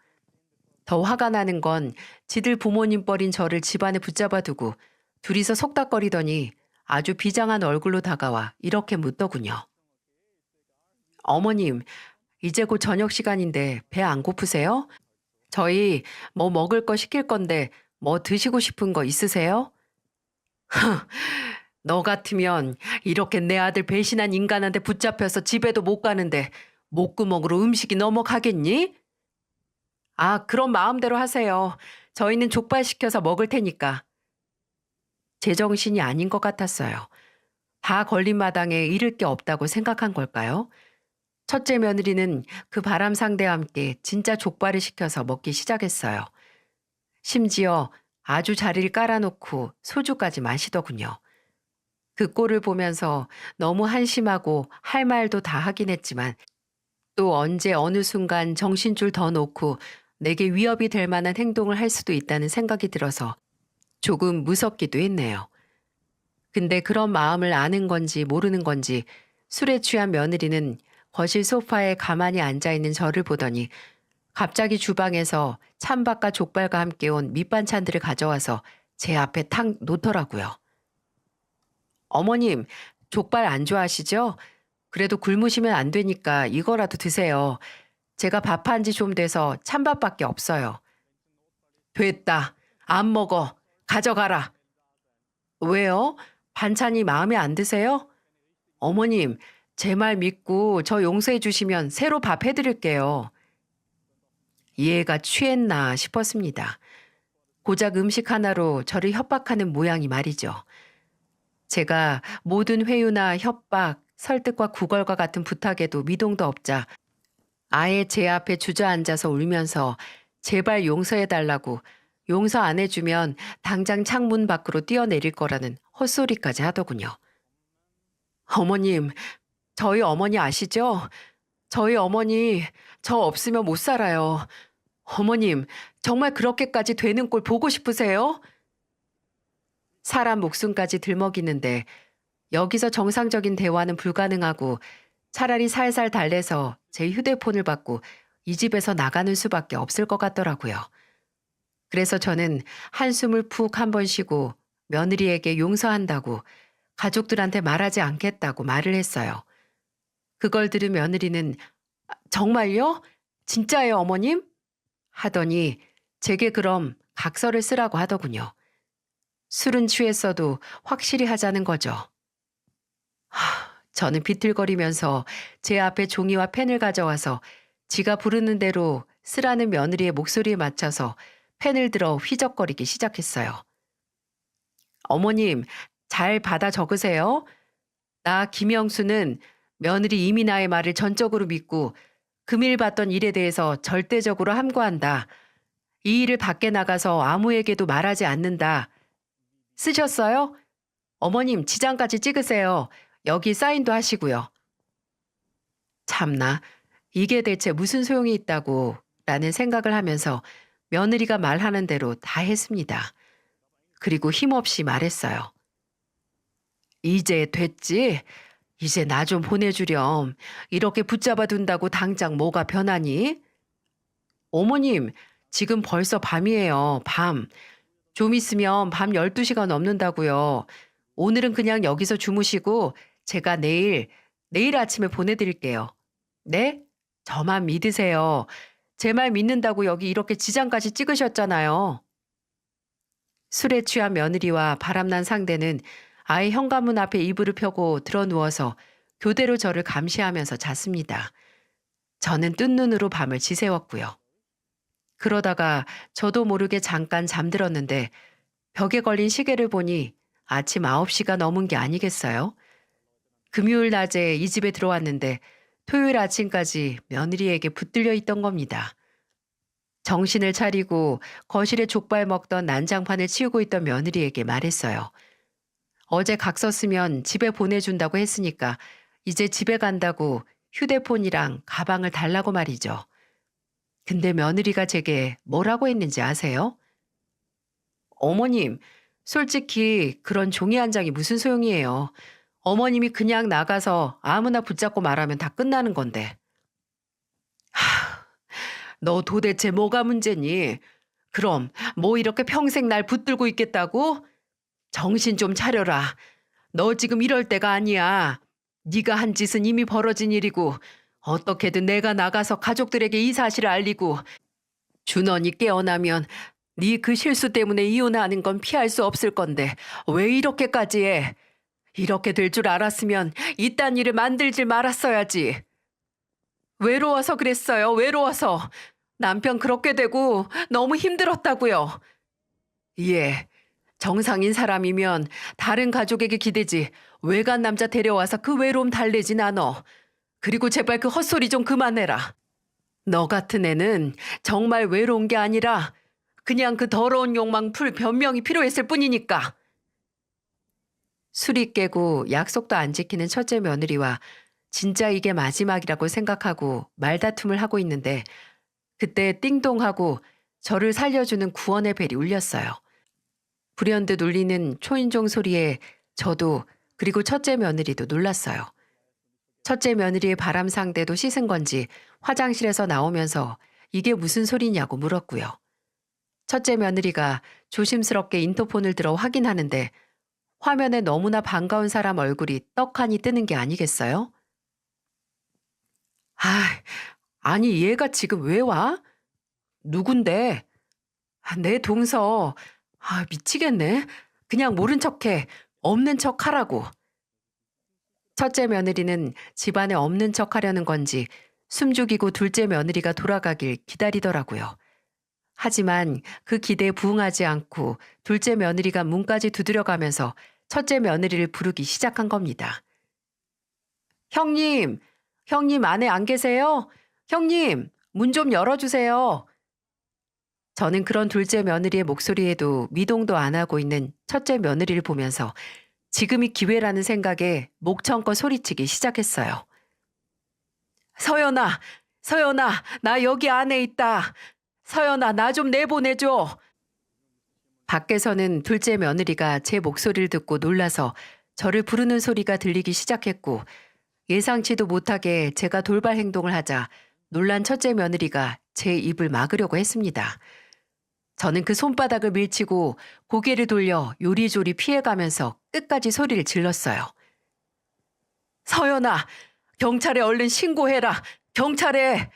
더 화가 나는 건 지들 부모님 뻘인 저를 집안에 붙잡아 두고 둘이서 속닥거리더니 아주 비장한 얼굴로 다가와 이렇게 묻더군요. 어머님, 이제 곧 저녁 시간인데 배 안 고프세요? 저희 뭐 먹을 거 시킬 건데 뭐 드시고 싶은 거 있으세요? 너 같으면 이렇게 내 아들 배신한 인간한테 붙잡혀서 집에도 못 가는데 목구멍으로 음식이 넘어가겠니? 아, 그럼 마음대로 하세요. 저희는 족발 시켜서 먹을 테니까. 제정신이 아닌 것 같았어요. 다 걸린 마당에 잃을 게 없다고 생각한 걸까요? 첫째 며느리는 그 바람 상대와 함께 진짜 족발을 시켜서 먹기 시작했어요. 심지어 아주 자리를 깔아놓고 소주까지 마시더군요. 그 꼴을 보면서 너무 한심하고 할 말도 다 하긴 했지만 또 언제 어느 순간 정신줄 더 놓고 내게 위협이 될 만한 행동을 할 수도 있다는 생각이 들어서 조금 무섭기도 했네요. 근데 그런 마음을 아는 건지 모르는 건지 술에 취한 며느리는 거실 소파에 가만히 앉아있는 저를 보더니 갑자기 주방에서 찬밥과 족발과 함께 온 밑반찬들을 가져와서 제 앞에 탁 놓더라고요. 어머님, 족발 안 좋아하시죠? 그래도 굶으시면 안 되니까 이거라도 드세요. 제가 밥한 지 좀 돼서 찬밥밖에 없어요. 됐다. 안 먹어. 가져가라. 왜요? 반찬이 마음에 안 드세요? 어머님, 제 말 믿고 저 용서해 주시면 새로 밥 해드릴게요. 얘가 취했나 싶었습니다. 고작 음식 하나로 저를 협박하는 모양이 말이죠. 제가 모든 회유나 협박, 설득과 구걸과 같은 부탁에도 미동도 없자 아예 제 앞에 주저앉아서 울면서 제발 용서해달라고 용서 안 해주면 당장 창문 밖으로 뛰어내릴 거라는 헛소리까지 하더군요. 어머님, 저희 어머니 아시죠? 저희 어머니 저 없으면 못 살아요. 어머님, 정말 그렇게까지 되는 꼴 보고 싶으세요? 사람 목숨까지 들먹이는데 여기서 정상적인 대화는 불가능하고 차라리 살살 달래서 제 휴대폰을 받고 이 집에서 나가는 수밖에 없을 것 같더라고요. 그래서 저는 한숨을 푹 한 번 쉬고 며느리에게 용서한다고 가족들한테 말하지 않겠다고 말을 했어요. 그걸 들은 며느리는 정말요? 진짜예요, 어머님? 하더니 제게 그럼 각서를 쓰라고 하더군요. 술은 취했어도 확실히 하자는 거죠. 저는 비틀거리면서 제 앞에 종이와 펜을 가져와서 지가 부르는 대로 쓰라는 며느리의 목소리에 맞춰서 펜을 들어 휘적거리기 시작했어요. 어머님, 잘 받아 적으세요. 나 김영수는 며느리 이민아의 말을 전적으로 믿고 금일 봤던 일에 대해서 절대적으로 함구한다. 이 일을 밖에 나가서 아무에게도 말하지 않는다. 쓰셨어요? 어머님, 지장까지 찍으세요. 여기 사인도 하시고요. 참나, 이게 대체 무슨 소용이 있다고 라는 생각을 하면서 며느리가 말하는 대로 다 했습니다. 그리고 힘없이 말했어요. 이제 됐지? 이제 나 좀 보내주렴. 이렇게 붙잡아 둔다고 당장 뭐가 변하니? 어머님, 지금 벌써 밤이에요. 밤. 좀 있으면 밤 12시가 넘는다고요. 오늘은 그냥 여기서 주무시고 제가 내일 아침에 보내드릴게요. 네? 저만 믿으세요. 제 말 믿는다고 여기 이렇게 지장까지 찍으셨잖아요. 술에 취한 며느리와 바람난 상대는 아예 현관문 앞에 이불을 펴고 들어 누워서 교대로 저를 감시하면서 잤습니다. 저는 뜬 눈으로 밤을 지새웠고요. 그러다가 저도 모르게 잠깐 잠들었는데 벽에 걸린 시계를 보니 아침 9시가 넘은 게 아니겠어요? 금요일 낮에 이 집에 들어왔는데 토요일 아침까지 며느리에게 붙들려 있던 겁니다. 정신을 차리고 거실에 족발 먹던 난장판을 치우고 있던 며느리에게 말했어요. 어제 각서 쓰면 집에 보내준다고 했으니까 이제 집에 간다고 휴대폰이랑 가방을 달라고 말이죠. 근데 며느리가 제게 뭐라고 했는지 아세요? 어머님, 솔직히 그런 종이 한 장이 무슨 소용이에요. 어머님이 그냥 나가서 아무나 붙잡고 말하면 다 끝나는 건데. 너 도대체 뭐가 문제니? 그럼 뭐 이렇게 평생 날 붙들고 있겠다고? 정신 좀 차려라. 너 지금 이럴 때가 아니야. 네가 한 짓은 이미 벌어진 일이고 어떻게든 내가 나가서 가족들에게 이 사실을 알리고 준원이 깨어나면 네 그 실수 때문에 이혼하는 건 피할 수 없을 건데 왜 이렇게까지 해? 이렇게 될 줄 알았으면 이딴 일을 만들질 말았어야지. 외로워서 그랬어요. 외로워서. 남편 그렇게 되고 너무 힘들었다고요. 예. 정상인 사람이면 다른 가족에게 기대지 외간 남자 데려와서 그 외로움 달래진 않어. 그리고 제발 그 헛소리 좀 그만해라. 너 같은 애는 정말 외로운 게 아니라 그냥 그 더러운 욕망 풀 변명이 필요했을 뿐이니까. 술이 깨고 약속도 안 지키는 첫째 며느리와 진짜 이게 마지막이라고 생각하고 말다툼을 하고 있는데 그때 띵동하고 저를 살려주는 구원의 벨이 울렸어요. 불현듯 울리는 초인종 소리에 저도 그리고 첫째 며느리도 놀랐어요. 첫째 며느리의 바람 상대도 씻은 건지 화장실에서 나오면서 이게 무슨 소리냐고 물었고요. 첫째 며느리가 조심스럽게 인터폰을 들어 확인하는데 화면에 너무나 반가운 사람 얼굴이 떡하니 뜨는 게 아니겠어요? 아, 아니 얘가 지금 왜 와? 누군데? 내 동서. 미치겠네. 그냥 모른 척해. 없는 척 하라고. 첫째 며느리는 집안에 없는 척 하려는 건지 숨죽이고 둘째 며느리가 돌아가길 기다리더라고요. 하지만 그 기대에 부응하지 않고 둘째 며느리가 문까지 두드려가면서 첫째 며느리를 부르기 시작한 겁니다. 형님, 형님 안에 안 계세요? 형님, 문 좀 열어주세요. 저는 그런 둘째 며느리의 목소리에도 미동도 안 하고 있는 첫째 며느리를 보면서 지금이 기회라는 생각에 목청껏 소리치기 시작했어요. 서연아, 서연아, 나 여기 안에 있다. 서연아, 나 좀 내보내줘. 밖에서는 둘째 며느리가 제 목소리를 듣고 놀라서 저를 부르는 소리가 들리기 시작했고 예상치도 못하게 제가 돌발 행동을 하자 놀란 첫째 며느리가 제 입을 막으려고 했습니다. 저는 그 손바닥을 밀치고 고개를 돌려 요리조리 피해가면서 끝까지 소리를 질렀어요. 서연아, 경찰에 얼른 신고해라. 경찰에.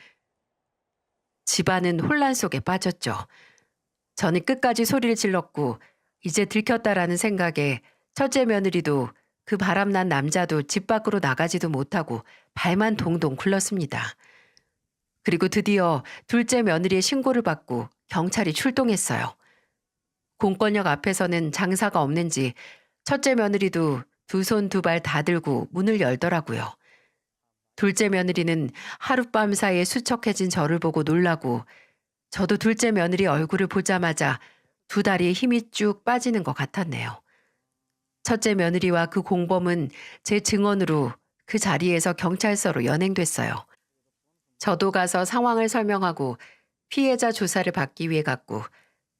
집안은 혼란 속에 빠졌죠. 저는 끝까지 소리를 질렀고 이제 들켰다라는 생각에 첫째 며느리도 그 바람난 남자도 집 밖으로 나가지도 못하고 발만 동동 굴렀습니다. 그리고 드디어 둘째 며느리의 신고를 받고 경찰이 출동했어요. 공권력 앞에서는 장사가 없는지 첫째 며느리도 두 손 두 발 다 들고 문을 열더라고요. 둘째 며느리는 하룻밤 사이에 수척해진 저를 보고 놀라고 저도 둘째 며느리 얼굴을 보자마자 두 다리에 힘이 쭉 빠지는 것 같았네요. 첫째 며느리와 그 공범은 제 증언으로 그 자리에서 경찰서로 연행됐어요. 저도 가서 상황을 설명하고 피해자 조사를 받기 위해 갔고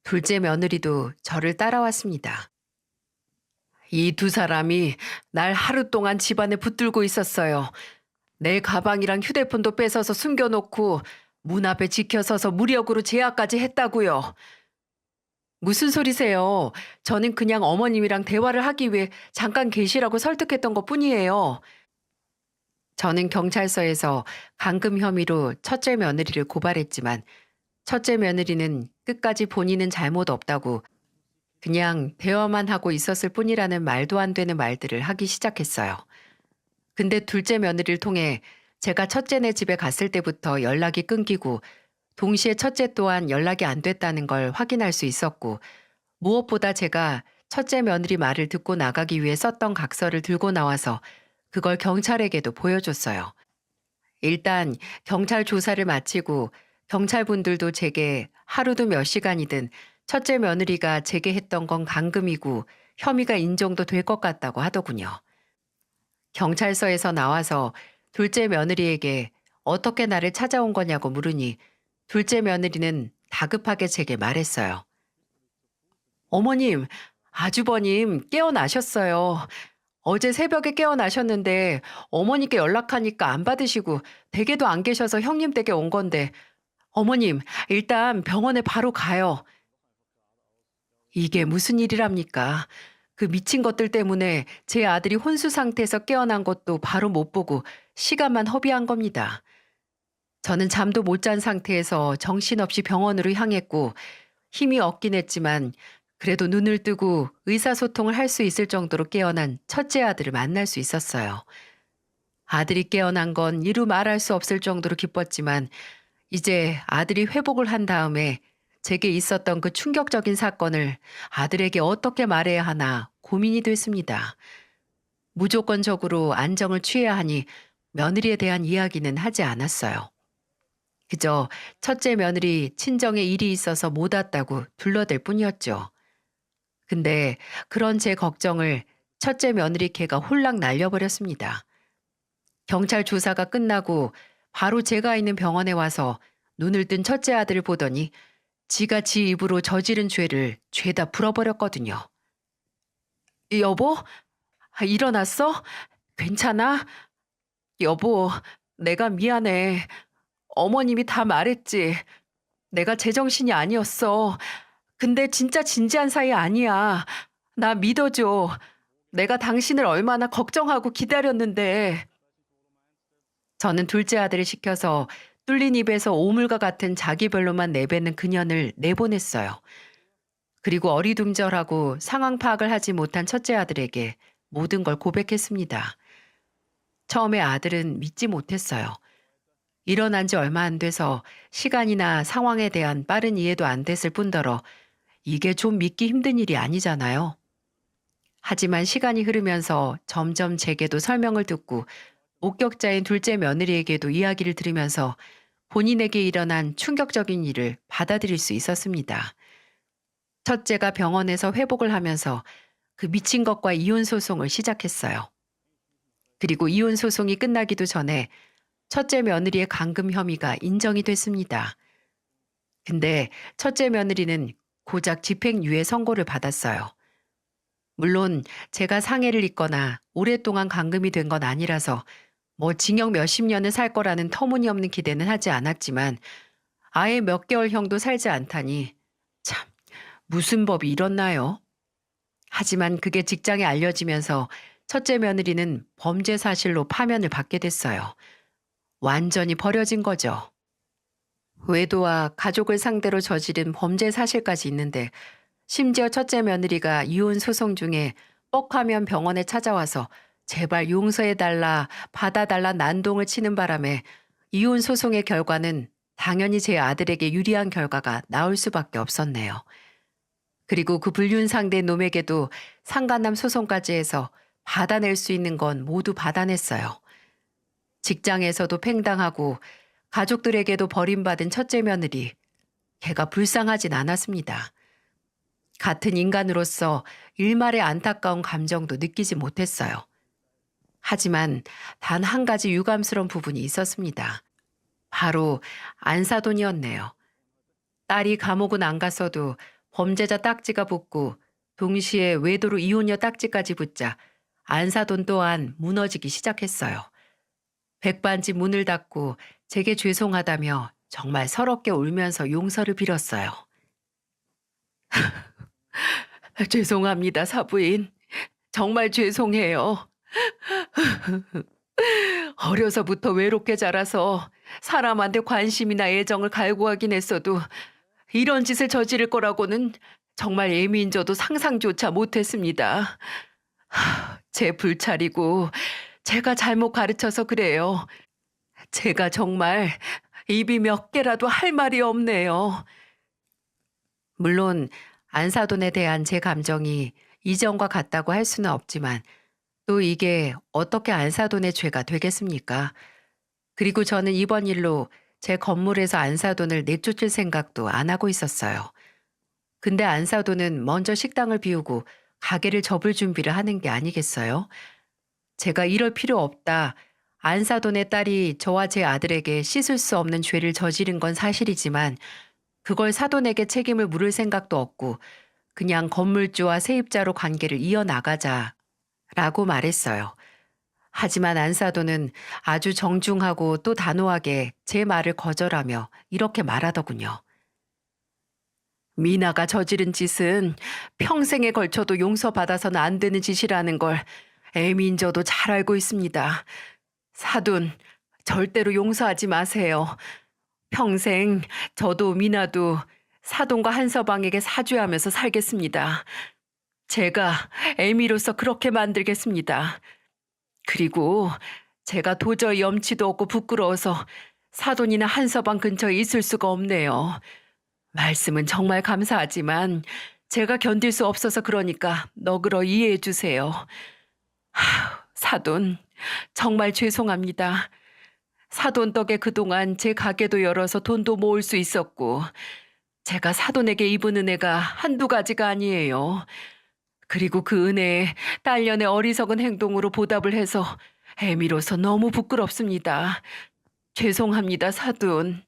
둘째 며느리도 저를 따라왔습니다. 이 두 사람이 날 하루 동안 집안에 붙들고 있었어요. 내 가방이랑 휴대폰도 뺏어서 숨겨놓고 문 앞에 지켜서서 무력으로 제압까지 했다고요. 무슨 소리세요? 저는 그냥 어머님이랑 대화를 하기 위해 잠깐 계시라고 설득했던 것뿐이에요. 저는 경찰서에서 감금 혐의로 첫째 며느리를 고발했지만 첫째 며느리는 끝까지 본인은 잘못 없다고 그냥 대화만 하고 있었을 뿐이라는 말도 안 되는 말들을 하기 시작했어요. 근데 둘째 며느리를 통해 제가 첫째네 집에 갔을 때부터 연락이 끊기고 동시에 첫째 또한 연락이 안 됐다는 걸 확인할 수 있었고 무엇보다 제가 첫째 며느리 말을 듣고 나가기 위해 썼던 각서를 들고 나와서 그걸 경찰에게도 보여줬어요. 일단 경찰 조사를 마치고 경찰분들도 제게 하루도 몇 시간이든 첫째 며느리가 제게 했던 건 감금이고 혐의가 인정도 될 것 같다고 하더군요. 경찰서에서 나와서 둘째 며느리에게 어떻게 나를 찾아온 거냐고 물으니 둘째 며느리는 다급하게 제게 말했어요. 어머님, 아주버님 깨어나셨어요. 어제 새벽에 깨어나셨는데 어머니께 연락하니까 안 받으시고 댁에도 안 계셔서 형님 댁에 온 건데 어머님 일단 병원에 바로 가요. 이게 무슨 일이랍니까? 그 미친 것들 때문에 제 아들이 혼수 상태에서 깨어난 것도 바로 못 보고 시간만 허비한 겁니다. 저는 잠도 못 잔 상태에서 정신없이 병원으로 향했고 힘이 없긴 했지만 그래도 눈을 뜨고 의사소통을 할 수 있을 정도로 깨어난 첫째 아들을 만날 수 있었어요. 아들이 깨어난 건 이루 말할 수 없을 정도로 기뻤지만 이제 아들이 회복을 한 다음에 제게 있었던 그 충격적인 사건을 아들에게 어떻게 말해야 하나 고민이 됐습니다. 무조건적으로 안정을 취해야 하니 며느리에 대한 이야기는 하지 않았어요. 그저 첫째 며느리 친정에 일이 있어서 못 왔다고 둘러댈 뿐이었죠. 근데 그런 제 걱정을 첫째 며느리 걔가 홀랑 날려버렸습니다. 경찰 조사가 끝나고 바로 제가 있는 병원에 와서 눈을 뜬 첫째 아들을 보더니 지가 지 입으로 저지른 죄를 죄다 풀어버렸거든요. 여보? 일어났어? 괜찮아? 여보, 내가 미안해. 어머님이 다 말했지. 내가 제정신이 아니었어. 근데 진짜 진지한 사이 아니야. 나 믿어줘. 내가 당신을 얼마나 걱정하고 기다렸는데. 저는 둘째 아들을 시켜서 뚫린 입에서 오물과 같은 자기별로만 내뱉는 그년을 내보냈어요. 그리고 어리둥절하고 상황 파악을 하지 못한 첫째 아들에게 모든 걸 고백했습니다. 처음에 아들은 믿지 못했어요. 일어난 지 얼마 안 돼서 시간이나 상황에 대한 빠른 이해도 안 됐을 뿐더러 이게 좀 믿기 힘든 일이 아니잖아요. 하지만 시간이 흐르면서 점점 제게도 설명을 듣고 목격자인 둘째 며느리에게도 이야기를 들으면서 본인에게 일어난 충격적인 일을 받아들일 수 있었습니다. 첫째가 병원에서 회복을 하면서 그 미친 것과 이혼 소송을 시작했어요. 그리고 이혼 소송이 끝나기도 전에 첫째 며느리의 간금 혐의가 인정이 됐습니다. 근데 첫째 며느리는 고작 집행유예 선고를 받았어요. 물론 제가 상해를 입거나 오랫동안 감금이 된 건 아니라서 뭐 징역 몇십 년을 살 거라는 터무니없는 기대는 하지 않았지만 아예 몇 개월형도 살지 않다니 참 무슨 법이 이렇나요? 하지만 그게 직장에 알려지면서 첫째 며느리는 범죄 사실로 파면을 받게 됐어요. 완전히 버려진 거죠. 외도와 가족을 상대로 저지른 범죄 사실까지 있는데 심지어 첫째 며느리가 이혼 소송 중에 뻑하면 병원에 찾아와서 제발 용서해달라, 받아달라 난동을 치는 바람에 이혼 소송의 결과는 당연히 제 아들에게 유리한 결과가 나올 수밖에 없었네요. 그리고 그 불륜 상대 놈에게도 상간남 소송까지 해서 받아낼 수 있는 건 모두 받아냈어요. 직장에서도 팽당하고 가족들에게도 버림받은 첫째 며느리, 걔가 불쌍하진 않았습니다. 같은 인간으로서 일말의 안타까운 감정도 느끼지 못했어요. 하지만 단 한 가지 유감스러운 부분이 있었습니다. 바로 안사돈이었네요. 딸이 감옥은 안 갔어도 범죄자 딱지가 붙고 동시에 외도로 이혼녀 딱지까지 붙자 안사돈 또한 무너지기 시작했어요. 백반집 문을 닫고 제게 죄송하다며 정말 서럽게 울면서 용서를 빌었어요. 죄송합니다, 사부인. 정말 죄송해요. 어려서부터 외롭게 자라서 사람한테 관심이나 애정을 갈구하긴 했어도 이런 짓을 저지를 거라고는 정말 예민저도 상상조차 못했습니다. 제 불찰이고 제가 잘못 가르쳐서 그래요. 제가 정말 입이 몇 개라도 할 말이 없네요. 물론 안사돈에 대한 제 감정이 이전과 같다고 할 수는 없지만 또 이게 어떻게 안사돈의 죄가 되겠습니까? 그리고 저는 이번 일로 제 건물에서 안사돈을 내쫓을 생각도 안 하고 있었어요. 근데 안사돈은 먼저 식당을 비우고 가게를 접을 준비를 하는 게 아니겠어요? 제가 이럴 필요 없다. 안사돈의 딸이 저와 제 아들에게 씻을 수 없는 죄를 저지른 건 사실이지만 그걸 사돈에게 책임을 물을 생각도 없고 그냥 건물주와 세입자로 관계를 이어나가자라고 말했어요. 하지만 안사돈은 아주 정중하고 또 단호하게 제 말을 거절하며 이렇게 말하더군요. 미나가 저지른 짓은 평생에 걸쳐도 용서받아서는 안 되는 짓이라는 걸 애민저도 잘 알고 있습니다. 사돈, 절대로 용서하지 마세요. 평생 저도 미나도 사돈과 한서방에게 사죄하면서 살겠습니다. 제가 애미로서 그렇게 만들겠습니다. 그리고 제가 도저히 염치도 없고 부끄러워서 사돈이나 한서방 근처에 있을 수가 없네요. 말씀은 정말 감사하지만 제가 견딜 수 없어서 그러니까 너그러 이해해 주세요. 사돈, 정말 죄송합니다. 사돈 덕에 그동안 제 가게도 열어서 돈도 모을 수 있었고 제가 사돈에게 입은 은혜가 한두 가지가 아니에요. 그리고 그 은혜에 딸년의 어리석은 행동으로 보답을 해서 애미로서 너무 부끄럽습니다. 죄송합니다, 사돈.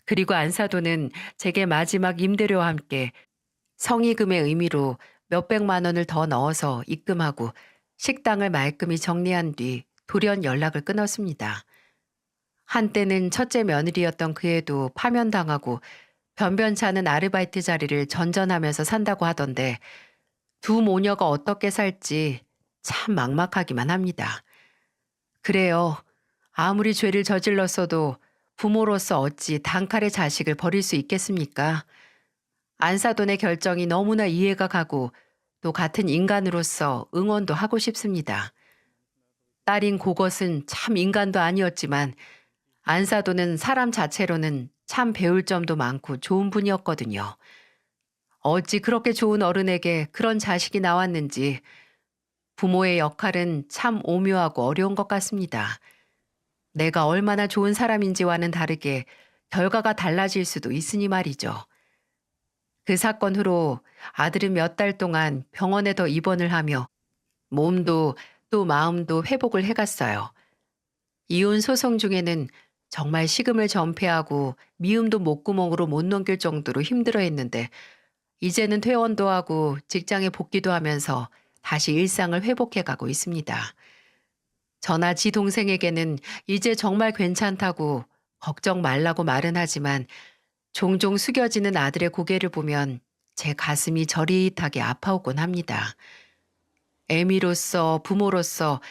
그리고 안사돈은 제게 마지막 임대료와 함께 성의금의 의미로 몇백만 원을 더 넣어서 입금하고 식당을 말끔히 정리한 뒤 돌연 연락을 끊었습니다. 한때는 첫째 며느리였던 그애도 파면당하고 변변치 않은 아르바이트 자리를 전전하면서 산다고 하던데 두 모녀가 어떻게 살지 참 막막하기만 합니다. 그래요. 아무리 죄를 저질렀어도 부모로서 어찌 단칼에 자식을 버릴 수 있겠습니까? 안사돈의 결정이 너무나 이해가 가고 또 같은 인간으로서 응원도 하고 싶습니다. 딸인 그것은 참 인간도 아니었지만 안사돈은 사람 자체로는 참 배울 점도 많고 좋은 분이었거든요. 어찌 그렇게 좋은 어른에게 그런 자식이 나왔는지 부모의 역할은 참 오묘하고 어려운 것 같습니다. 내가 얼마나 좋은 사람인지와는 다르게 결과가 달라질 수도 있으니 말이죠. 그 사건 후로 아들은 몇 달 동안 병원에 더 입원을 하며 몸도 또 마음도 회복을 해갔어요. 이혼 소송 중에는 정말 식음을 전폐하고 미움도 목구멍으로 못 넘길 정도로 힘들어했는데 이제는 퇴원도 하고 직장에 복귀도 하면서 다시 일상을 회복해가고 있습니다. 저나 지 동생에게는 이제 정말 괜찮다고 걱정 말라고 말은 하지만 종종 숙여지는 아들의 고개를 보면 제 가슴이 저릿하게 아파오곤 합니다. 애미로서 부모로서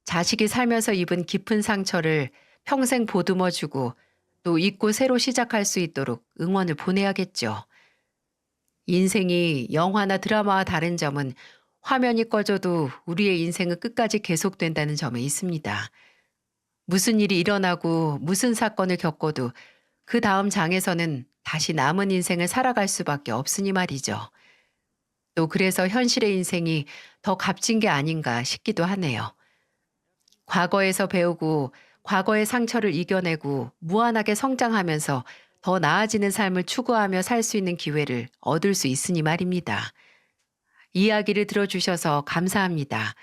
자식이 살면서 입은 깊은 상처를 평생 보듬어주고 또 잊고 새로 시작할 수 있도록 응원을 보내야겠죠. 인생이 영화나 드라마와 다른 점은 화면이 꺼져도 우리의 인생은 끝까지 계속된다는 점에 있습니다. 무슨 일이 일어나고 무슨 사건을 겪어도 그 다음 장에서는 다시 남은 인생을 살아갈 수밖에 없으니 말이죠. 또 그래서 현실의 인생이 더 값진 게 아닌가 싶기도 하네요. 과거에서 배우고 과거의 상처를 이겨내고 무한하게 성장하면서 더 나아지는 삶을 추구하며 살 수 있는 기회를 얻을 수 있으니 말입니다. 이야기를 들어주셔서 감사합니다.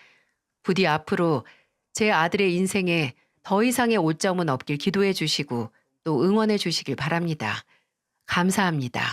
부디 앞으로 제 아들의 인생에 더 이상의 오점은 없길 기도해 주시고 또 응원해 주시길 바랍니다. 감사합니다.